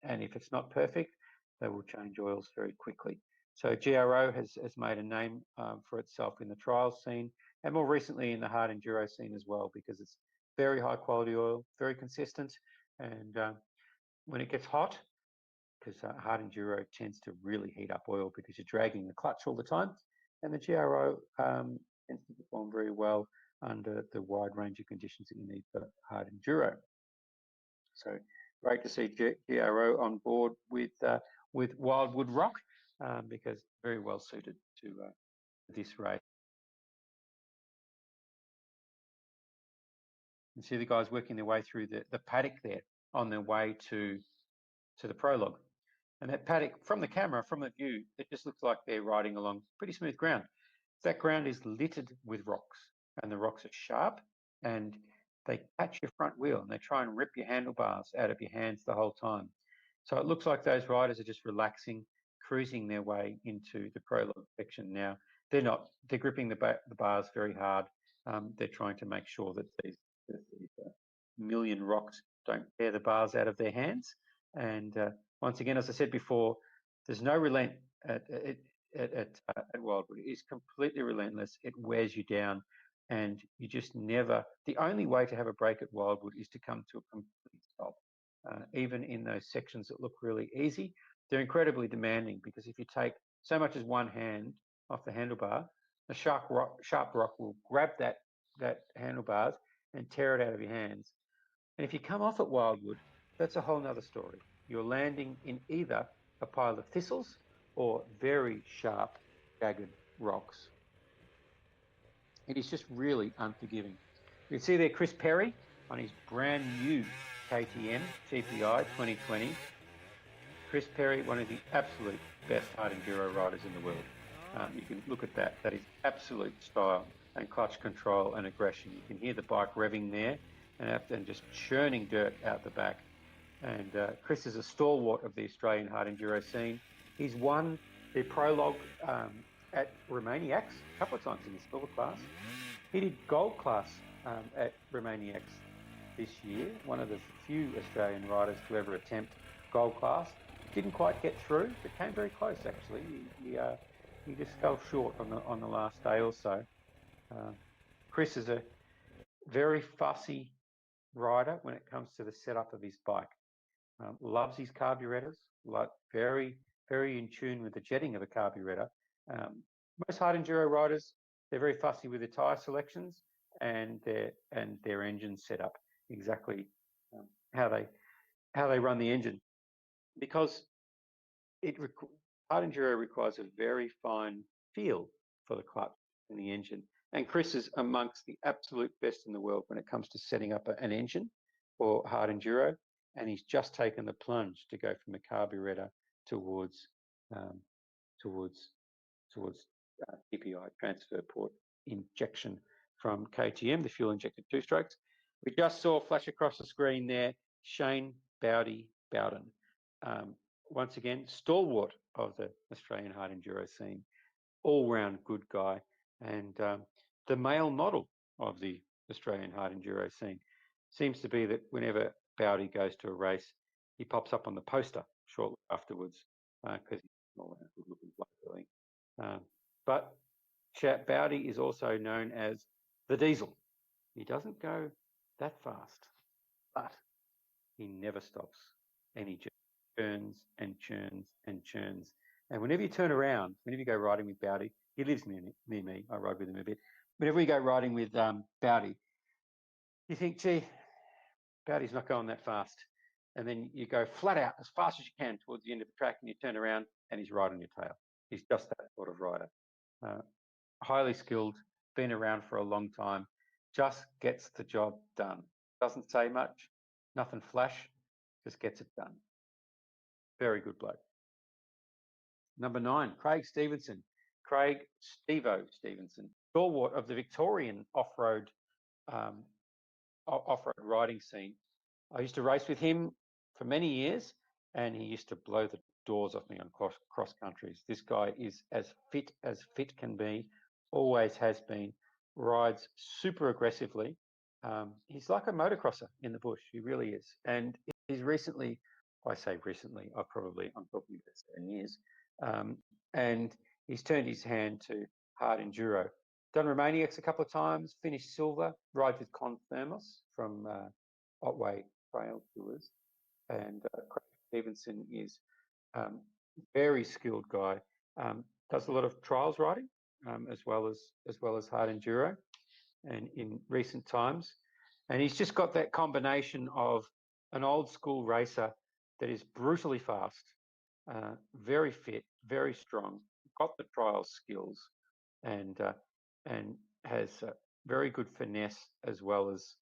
if it's not perfect, they will change oils very quickly. So GRO has made a name for itself in the trials scene, and more recently in the hard enduro scene as well, because it's very high quality oil, very consistent. And when it gets hot, because hard enduro tends to really heat up oil because you're dragging the clutch all the time, and the GRO tends to perform very well under the wide range of conditions that you need for hard enduro. So great to see GRO on board with Wildwood Rock, because very well suited to this race. You see the guys working their way through the paddock there on their way to the prologue. And that paddock, from the camera, from the view, it just looks like they're riding along pretty smooth ground. That ground is littered with rocks, and the rocks are sharp, and they catch your front wheel, and they try and rip your handlebars out of your hands the whole time. So it looks like those riders are just relaxing, cruising their way into the prologue section now. They're not. They're gripping the bars very hard. They're trying to make sure that these million rocks don't tear the bars out of their hands. And once again, as I said before, there's no relent at Wildwood. It is completely relentless. It wears you down, and you just never. The only way to have a break at Wildwood is to come to a complete stop. Even in those sections that look really easy, they're incredibly demanding, because if you take so much as one hand off the handlebar, the sharp rock will grab that handlebars and tear it out of your hands. And if you come off at Wildwood, that's a whole nother story. You're landing in either a pile of thistles or very sharp, jagged rocks. It is just really unforgiving. You can see there Chris Perry on his brand new KTM GPI 2020. Chris Perry, one of the absolute best hard enduro riders in the world. You can look at that. That is absolute style and clutch control and aggression. You can hear the bike revving there and just churning dirt out the back. And Chris is a stalwart of the Australian hard enduro scene. He's won the prologue at Romaniacs a couple of times in the silver class. He did gold class at Romaniacs this year, one of the few Australian riders to ever attempt gold class. Didn't quite get through, but came very close actually. He just fell short on the last day or so. Chris is a very fussy rider when it comes to the setup of his bike. Loves his carburetors, very, very in tune with the jetting of a carburetor. Most hard enduro riders, they're very fussy with their tyre selections and their engine setup, exactly how they run the engine, because hard enduro requires a very fine feel for the clutch and the engine. And Chris is amongst the absolute best in the world when it comes to setting up an engine for hard enduro. And he's just taken the plunge to go from a carburetor towards TPI, transfer port injection from KTM, the fuel injected two strokes. We just saw flash across the screen there, Shane Bowden. Once again, stalwart of the Australian hard enduro scene, all-round good guy, and the male model of the Australian hard enduro scene. Seems to be that whenever Bowdy goes to a race, he pops up on the poster shortly afterwards because he's an all-round good-looking bloke, really. But Bowdy is also known as the Diesel. He doesn't go that fast, but he never stops, and he just churns and churns and churns. And whenever you turn around, whenever you go riding with Bowdy, he lives near me. I ride with him a bit. Whenever we go riding with Bowdy, you think, gee, Bowdy's not going that fast. And then you go flat out as fast as you can towards the end of the track, and you turn around and he's right on your tail. He's just that sort of rider. Highly skilled, been around for a long time, just gets the job done. Doesn't say much, nothing flash, just gets it done. Very good bloke. Number 9, Craig Stevenson. Craig Stevo Stevenson, stalwart of the Victorian off-road riding scene. I used to race with him for many years, and he used to blow the doors off me on cross countries. This guy is as fit can be, always has been, rides super aggressively. He's like a motocrosser in the bush. He really is. And he's recently, I say recently, I'm talking about 7 years, and he's turned his hand to hard enduro. Done Romaniacs a couple of times, finished silver, rides with Con Thermos from Otway Trail Tours. And Craig Stevenson is very skilled guy. Does a lot of trials riding as well as hard enduro, and in recent times. And he's just got that combination of an old school racer that is brutally fast, very fit, very strong, got the trial skills, and has very good finesse as well as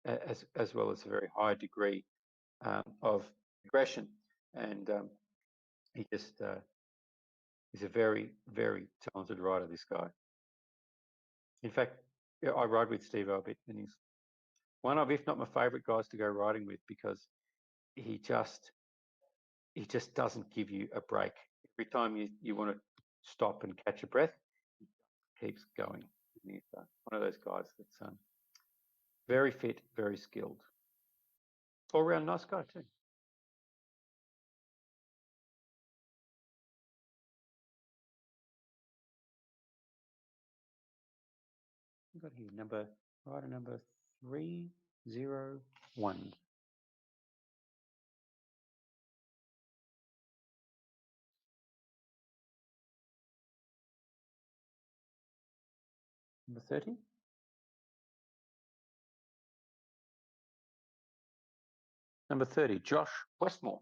a very high degree of aggression. And he just he's a very, very talented rider, this guy. In fact, I ride with Steve a bit, and he's one of, if not my favourite guys to go riding with, because he just he just doesn't give you a break. Every time you want to stop and catch a breath, he keeps going. And he's one of those guys that's very fit, very skilled. All round nice guy too. We've got here rider number 301. Number 30. Number 30, Josh Westmore.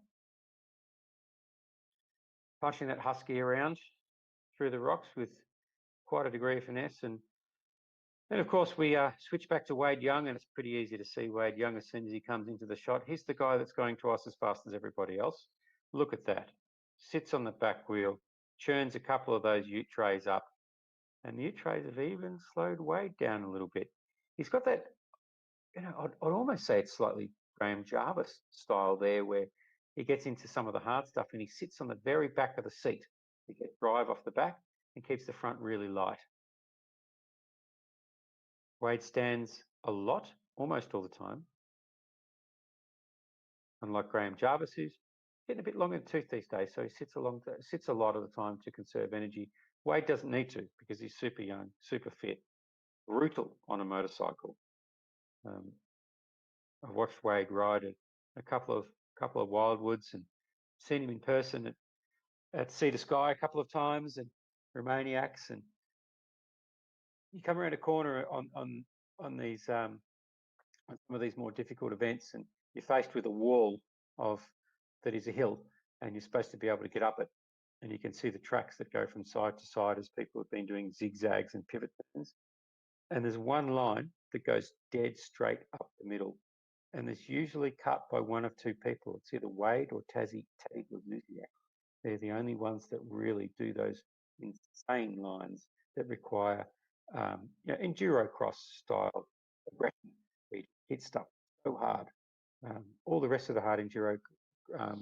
Punching that husky around through the rocks with quite a degree of finesse. And then, of course, we switch back to Wade Young, and it's pretty easy to see Wade Young as soon as he comes into the shot. He's the guy that's going twice as fast as everybody else. Look at that. Sits on the back wheel, churns a couple of those ute trays up, and the ute trays have even slowed Wade down a little bit. He's got that, I'd almost say it's slightly Graham Jarvis style there, where he gets into some of the hard stuff and he sits on the very back of the seat. He gets drive off the back and keeps the front really light. Wade stands a lot, almost all the time. Unlike Graham Jarvis, who's getting a bit long in the tooth these days, so he sits a lot of the time to conserve energy. Wade doesn't need to because he's super young, super fit, brutal on a motorcycle. I've watched Wade ride a couple of wildwoods and seen him in person at Sea to Sky a couple of times and Romaniacs, and you come around a corner on these on some of these more difficult events, and you're faced with a wall that is a hill, and you're supposed to be able to get up it, and you can see the tracks that go from side to side as people have been doing zigzags and pivot turns, and there's one line that goes dead straight up the middle, and it's usually cut by one of two people. It's either Wade or Taddy Lazuziak. They're the only ones that really do those insane lines that require enduro cross style aggression. They hit stuff so hard. All the rest of the hard enduro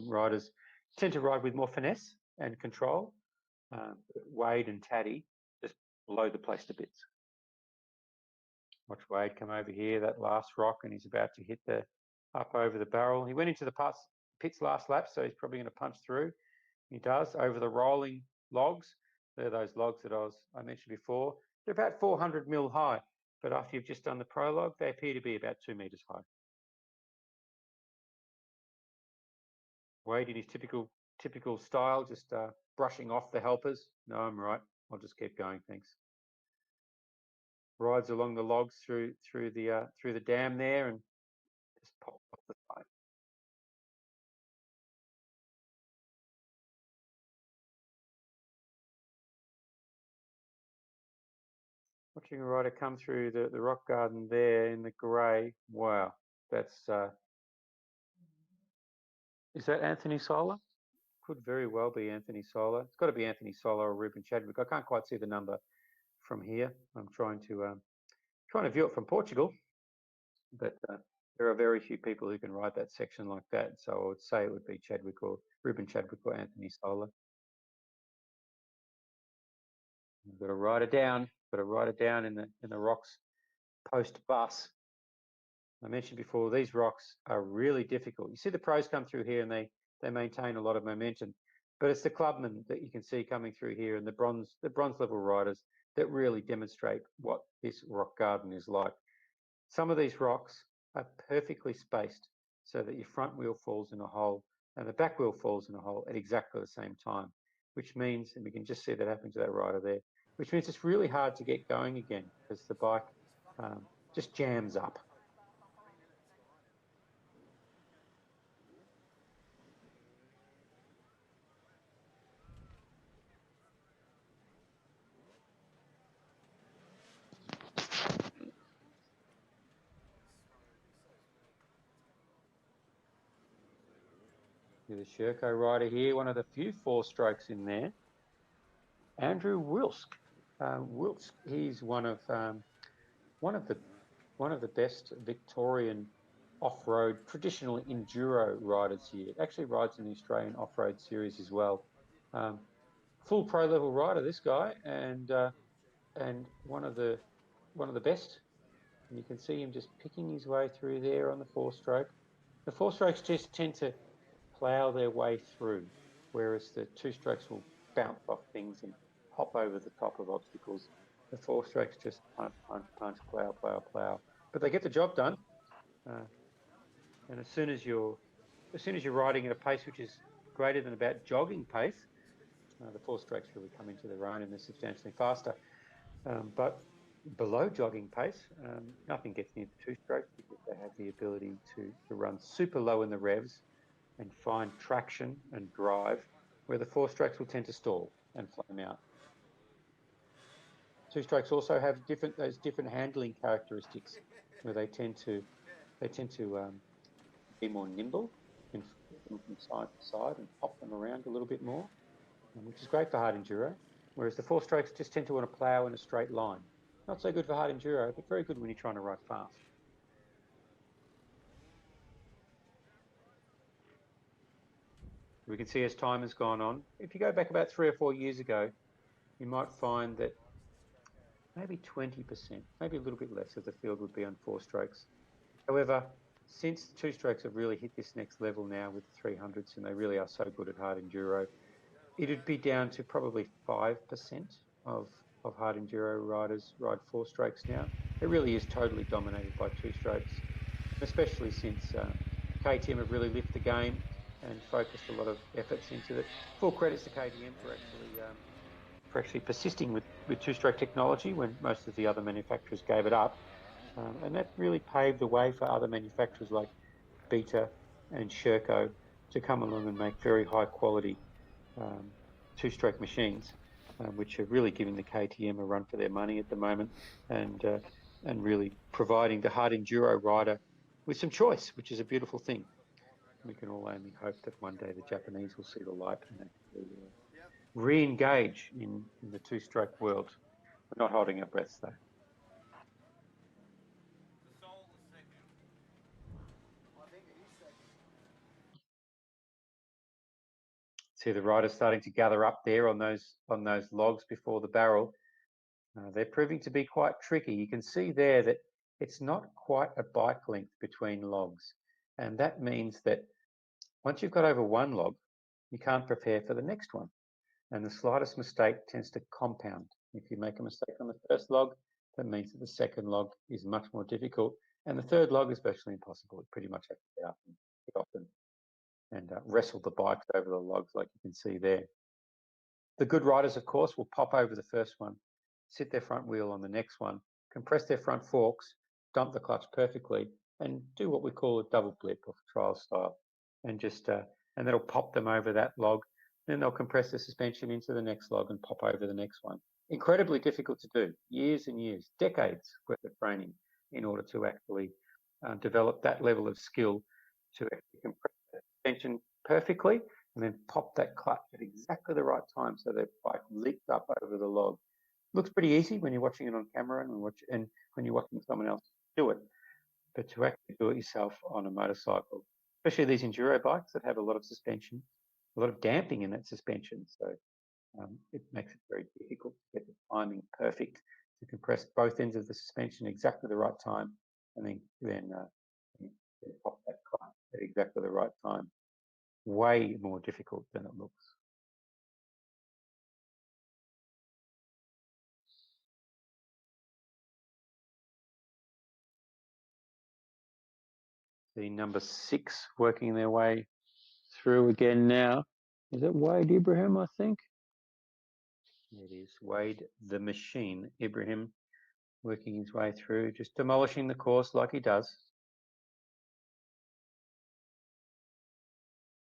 riders tend to ride with more finesse and control. Wade and Taddy just blow the place to bits. Watch Wade come over here, that last rock, and he's about to hit up over the barrel. He went into the pits last lap, so he's probably going to punch through. He does, over the rolling logs. They're those logs that I mentioned before. They're about 400 mil high, but after you've just done the prologue, they appear to be about 2 meters high. Wade in his typical style, just brushing off the helpers. No, I'm right. I'll just keep going, thanks. Rides along the logs through the dam there and just pops off the side. Watching a rider come through the rock garden there in the grey. Wow, that's is that Anthony Sola? Could very well be Anthony Sola. It's got to be Anthony Sola or Ruben Chadwick. I can't quite see the number from here. I'm trying to view it from Portugal, but there are very few people who can ride that section like that. So I would say it would be Chadwick or Ruben Chadwick or Anthony Sola. I've got to ride it down. Got to ride it down in the rocks post bus. I mentioned before, these rocks are really difficult. You see the pros come through here and they maintain a lot of momentum, but it's the clubmen that you can see coming through here and the bronze level riders that really demonstrate what this rock garden is like. Some of these rocks are perfectly spaced so that your front wheel falls in a hole and the back wheel falls in a hole at exactly the same time, which means, and we can just see that happen to that rider there, which means it's really hard to get going again because the bike just jams up. The Sherco rider here, one of the few 4 strokes in there. Andrew Wilsk. Wilsk, he's one of the best Victorian off-road, traditional enduro riders here. It actually rides in the Australian off-road series as well. Full pro level rider, this guy, and one of the best. And you can see him just picking his way through there on the 4-stroke. The 4-strokes just tend to plough their way through, whereas the 2-strokes will bounce off things and hop over the top of obstacles. The 4-strokes just punch, plough, plough, plough. But they get the job done. And as soon as you're riding at a pace which is greater than about jogging pace, the 4-strokes really come into their own and they're substantially faster. But below jogging pace, nothing gets near the 2-strokes because they have the ability to run super low in the revs and find traction and drive, where the 4-strokes will tend to stall and flame out. 2-strokes also have those different handling characteristics, where they tend to be more nimble and flip them from side to side and pop them around a little bit more, which is great for hard enduro. Whereas the 4-strokes just tend to want to plough in a straight line. Not so good for hard enduro, but very good when you're trying to ride fast. We can see as time has gone on, if you go back about 3 or 4 years ago, you might find that maybe 20%, maybe a little bit less of the field would be on 4-strokes. However, since 2-strokes have really hit this next level now with the 300s, and they really are so good at hard enduro, it'd be down to probably 5% of hard enduro riders ride 4-strokes now. It really is totally dominated by 2-strokes, especially since KTM have really lifted the game and focused a lot of efforts into it. Full credits to KTM for actually persisting with 2-stroke technology when most of the other manufacturers gave it up. And that really paved the way for other manufacturers like Beta and Sherco to come along and make very high quality 2-stroke machines, which are really giving the KTM a run for their money at the moment, and really providing the hard enduro rider with some choice, which is a beautiful thing. We can all only hope that one day the Japanese will see the light and actually re-engage in the 2-stroke world. We're not holding our breaths though. See the riders starting to gather up there on those logs before the barrel. They're proving to be quite tricky. You can see there that it's not quite a bike length between logs, and that means that once you've got over one log, you can't prepare for the next one, and the slightest mistake tends to compound. If you make a mistake on the first log, that means that the second log is much more difficult, and the third log is virtually impossible. You pretty much have to get up and get off and wrestle the bikes over the logs like you can see there. The good riders, of course, will pop over the first one, sit their front wheel on the next one, compress their front forks, dump the clutch perfectly, and do what we call a double blip or trial style, and just and that'll pop them over that log. Then they'll compress the suspension into the next log and pop over the next one. Incredibly difficult to do. Years and years, decades worth of training in order to actually develop that level of skill to actually compress the suspension perfectly and then pop that clutch at exactly the right time so the bike leaps up over the log. Looks pretty easy when you're watching it on camera and when you're watching someone else do it, but to actually do it yourself on a motorcycle, especially these enduro bikes that have a lot of suspension, a lot of damping in that suspension, so it makes it very difficult to get the timing perfect to compress both ends of the suspension exactly the right time, and then pop that clutch at exactly the right time. Way more difficult than it looks. The number 6 working their way through again now. Is it Wade Ibrahim, I think? It is Wade the Machine Ibrahim working his way through, just demolishing the course like he does.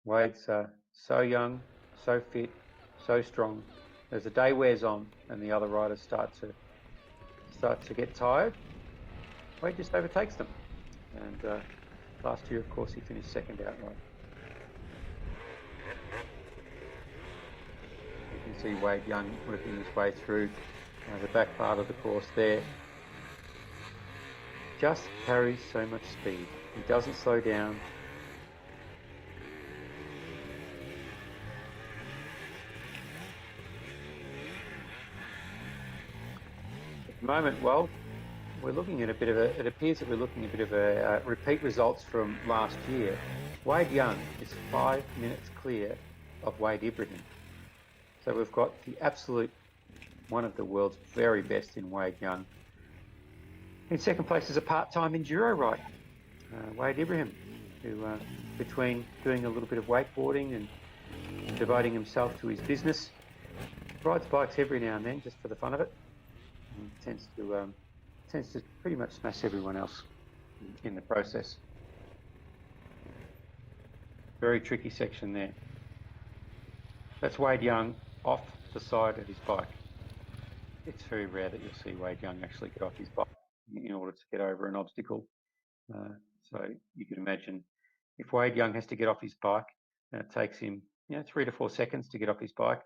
Wade's so young, so fit, so strong. As the day wears on and the other riders start to get tired, Wade just overtakes them. And last year, of course, he finished second outright. You can see Wade Young working his way through the back part of the course there. Just carries so much speed. He doesn't slow down. At the moment, well, we're looking at a bit of a, it appears that we're looking at a bit of a repeat results from last year. Wade Young is 5 minutes clear of Wade Ibrahim. So we've got the absolute, one of the world's very best in Wade Young. In second place is a part-time enduro rider, Wade Ibrahim, who between doing a little bit of wakeboarding and devoting himself to his business, rides bikes every now and then just for the fun of it, and tends to pretty much smash everyone else in the process. Very tricky section there. That's Wade Young off the side of his bike. It's very rare that you'll see Wade Young actually get off his bike in order to get over an obstacle. So you can imagine if Wade Young has to get off his bike and it takes him 3 to 4 seconds to get off his bike,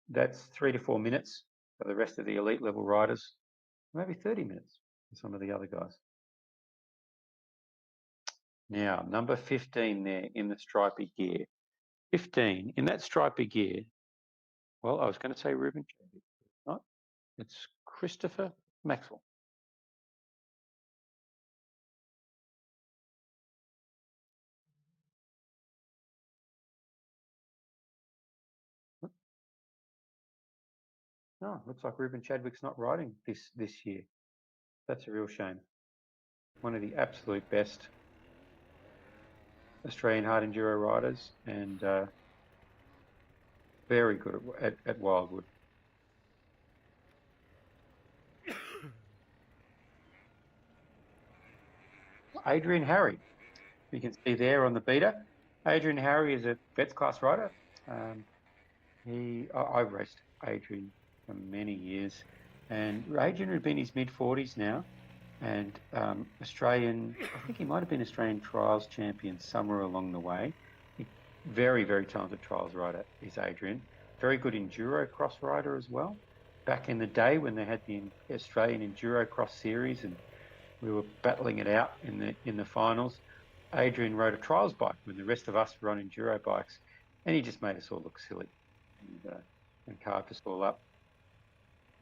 that's 3 to 4 minutes for the rest of the elite level riders, maybe 30 minutes for some of the other guys. Now, number 15 there in the stripy gear. 15 in that stripy gear. Well, I was going to say Ruben Chadwick, but it's not. It's Christopher Maxwell. No, looks like Ruben Chadwick's not riding this year. That's a real shame. One of the absolute best Australian hard enduro riders, and very good at Wildwood. Adrian Harry, you can see there on the beta. Adrian Harry is a vets class rider. I've raced Adrian for many years, and Adrian would be in his mid-40s now, and Australian, I think he might have been Australian trials champion somewhere along the way. Very, very talented trials rider is Adrian. Very good enduro cross rider as well. Back in the day when they had the Australian Enduro Cross Series and we were battling it out in the finals, Adrian rode a trials bike when the rest of us were on enduro bikes, and he just made us all look silly and carved us all up.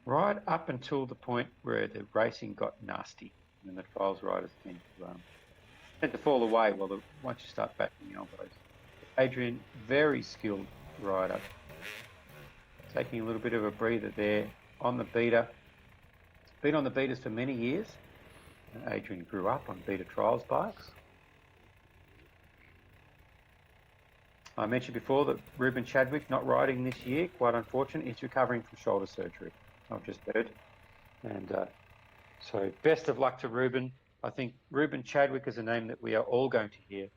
Right up until the point where the racing got nasty and the trials riders tend to fall away once you start battling elbows. Adrian, very skilled rider. Taking a little bit of a breather there on the beta. Been on the betas for many years. Adrian grew up on beta trials bikes. I mentioned before that Ruben Chadwick not riding this year, quite unfortunate. He's recovering from shoulder surgery, I've just heard. And so best of luck to Ruben. I think Ruben Chadwick is a name that we are all going to hear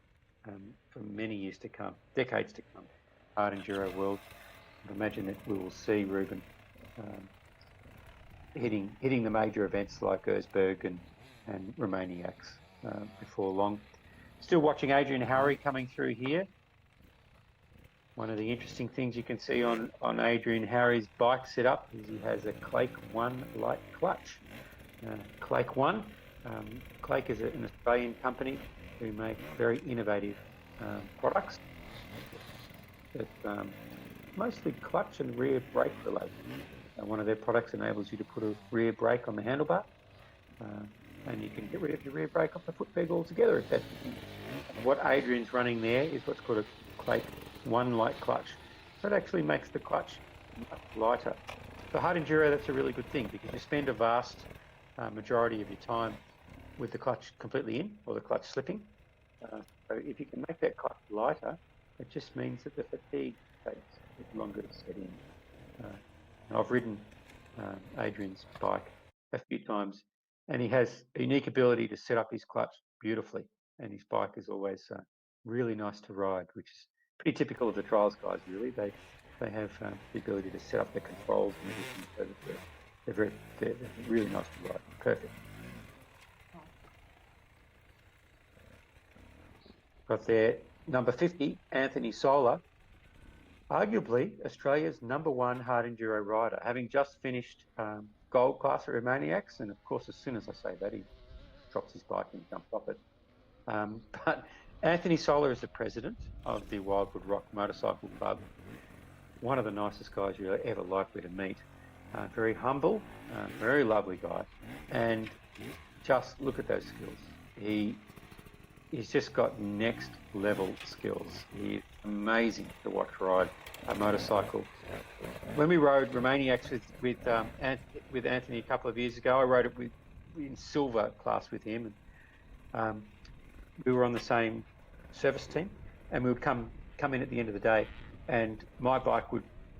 for many years to come, decades to come. Hard enduro world. I imagine that we will see Ruben hitting the major events like Erzberg and Romaniacs before long. Still watching Adrian Harry coming through here. One of the interesting things you can see on Adrian Harry's bike setup is he has a Clake 1 light clutch. Clake 1, Clake is an Australian company who make very innovative products. It's mostly clutch and rear brake related. One of their products enables you to put a rear brake on the handlebar, and you can get rid of your rear brake off the foot peg altogether if that's the thing. What Adrian's running there is what's called a Clake 1 light clutch. So it actually makes the clutch much lighter. For hard enduro, that's a really good thing because you spend a vast majority of your time with the clutch completely in or the clutch slipping. So if you can make that clutch lighter, it just means that the fatigue takes longer to set in. I've ridden Adrian's bike a few times, and he has a unique ability to set up his clutch beautifully, and his bike is always really nice to ride, which is pretty typical of the trials guys, really. They have the ability to set up their controls and everything so that they're really nice to ride. Perfect. Got there number 50, Anthony Solar, arguably Australia's #1 hard enduro rider, having just finished gold class at Romaniacs, and of course, as soon as I say that, he drops his bike and jumps off it. But Anthony Solar is the president of the Wildwood Rock Motorcycle Club. One of the nicest guys you're ever likely to meet. Very humble, very lovely guy. And just look at those skills. He's just got next level skills. He's amazing to watch ride a motorcycle. When we rode Romaniacs with Anthony a couple of years ago, I rode it in silver class with him. And we were on the same service team, and we would come in at the end of the day, and my bike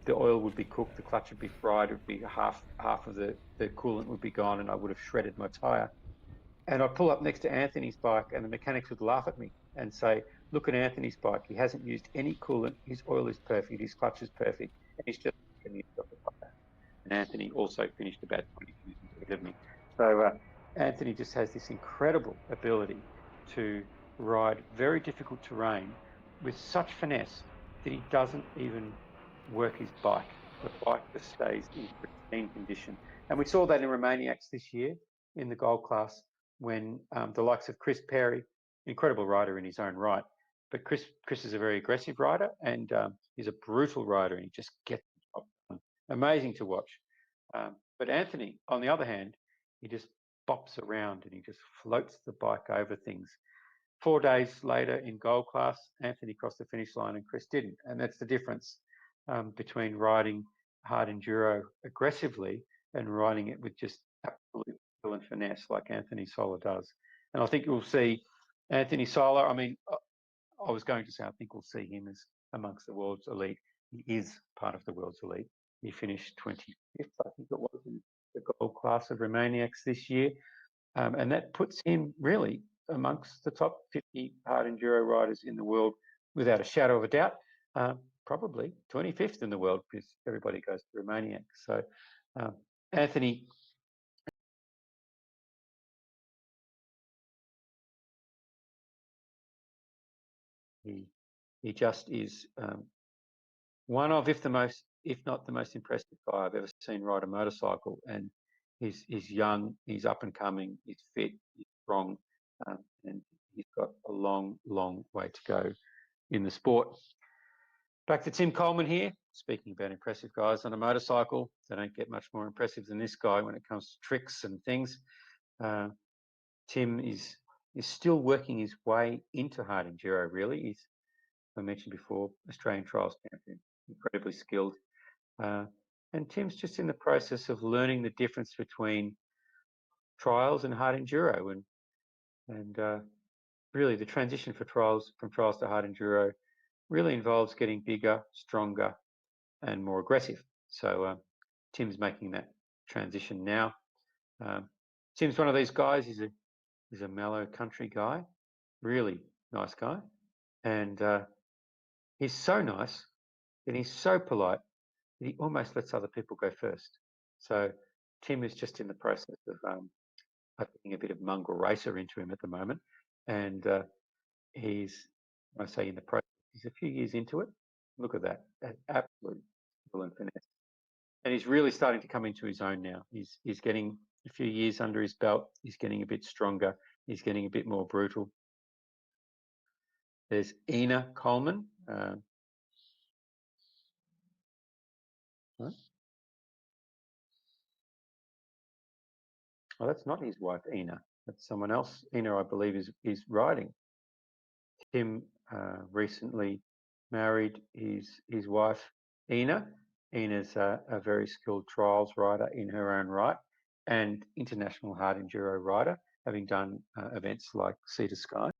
the oil would be cooked, the clutch would be fried, it would be half of the coolant would be gone, and I would have shredded my tyre. And I'd pull up next to Anthony's bike, and the mechanics would laugh at me and say, "Look at Anthony's bike. He hasn't used any coolant. His oil is perfect. His clutch is perfect, and he's just finished off the tyre." And Anthony also finished about 20 minutes ahead of me. So Anthony just has this incredible ability to ride very difficult terrain with such finesse that he doesn't even work his bike. The bike just stays in pristine condition. And we saw that in Romaniacs this year in the gold class when the likes of Chris Perry, incredible rider in his own right, but Chris is a very aggressive rider, and he's a brutal rider, and he just gets the job done. Amazing to watch. But Anthony, on the other hand, he just bops around and he just floats the bike over things. 4 days later in gold class, Anthony crossed the finish line and Chris didn't. And that's the difference between riding hard enduro aggressively and riding it with just absolute skill and finesse like Anthony Solar does. And I think you'll see Anthony Solar, I mean, I was going to say I think we'll see him as amongst the world's elite. He is part of the world's elite. He finished 25th, I think it was, in the gold class of Romaniacs this year. And that puts him really amongst the top 50 hard enduro riders in the world without a shadow of a doubt. Probably 25th in the world because everybody goes to Romaniacs. So Anthony, he just is one of, if not the most impressive guy I've ever seen ride a motorcycle. And he's young, he's up and coming, he's fit, he's strong, and he's got a long, long way to go in the sport. Back to Tim Coleman here. Speaking about impressive guys on a motorcycle, they don't get much more impressive than this guy when it comes to tricks and things. Tim is still working his way into hard enduro, really. He's, I mentioned before, Australian trials champion, incredibly skilled. And Tim's just in the process of learning the difference between trials and hard enduro. And really the transition from trials to hard enduro really involves getting bigger, stronger, and more aggressive. So Tim's making that transition now. Tim's one of these guys. He's a mellow country guy, really nice guy, and he's so nice and he's so polite that he almost lets other people go first. So Tim is just in the process of putting a bit of mongrel racer into him at the moment, and he's, when I say in the process, he's a few years into it. Look at that absolute skill and finesse. And he's really starting to come into his own now. He's getting a few years under his belt. He's getting a bit stronger. He's getting a bit more brutal. There's Ina Coleman. Oh, that's not his wife, Ina. That's someone else. Ina, I believe, is riding. Tim recently married his wife, Ina. Ina's a very skilled trials rider in her own right and international hard enduro rider, having done events like Sea to Sky.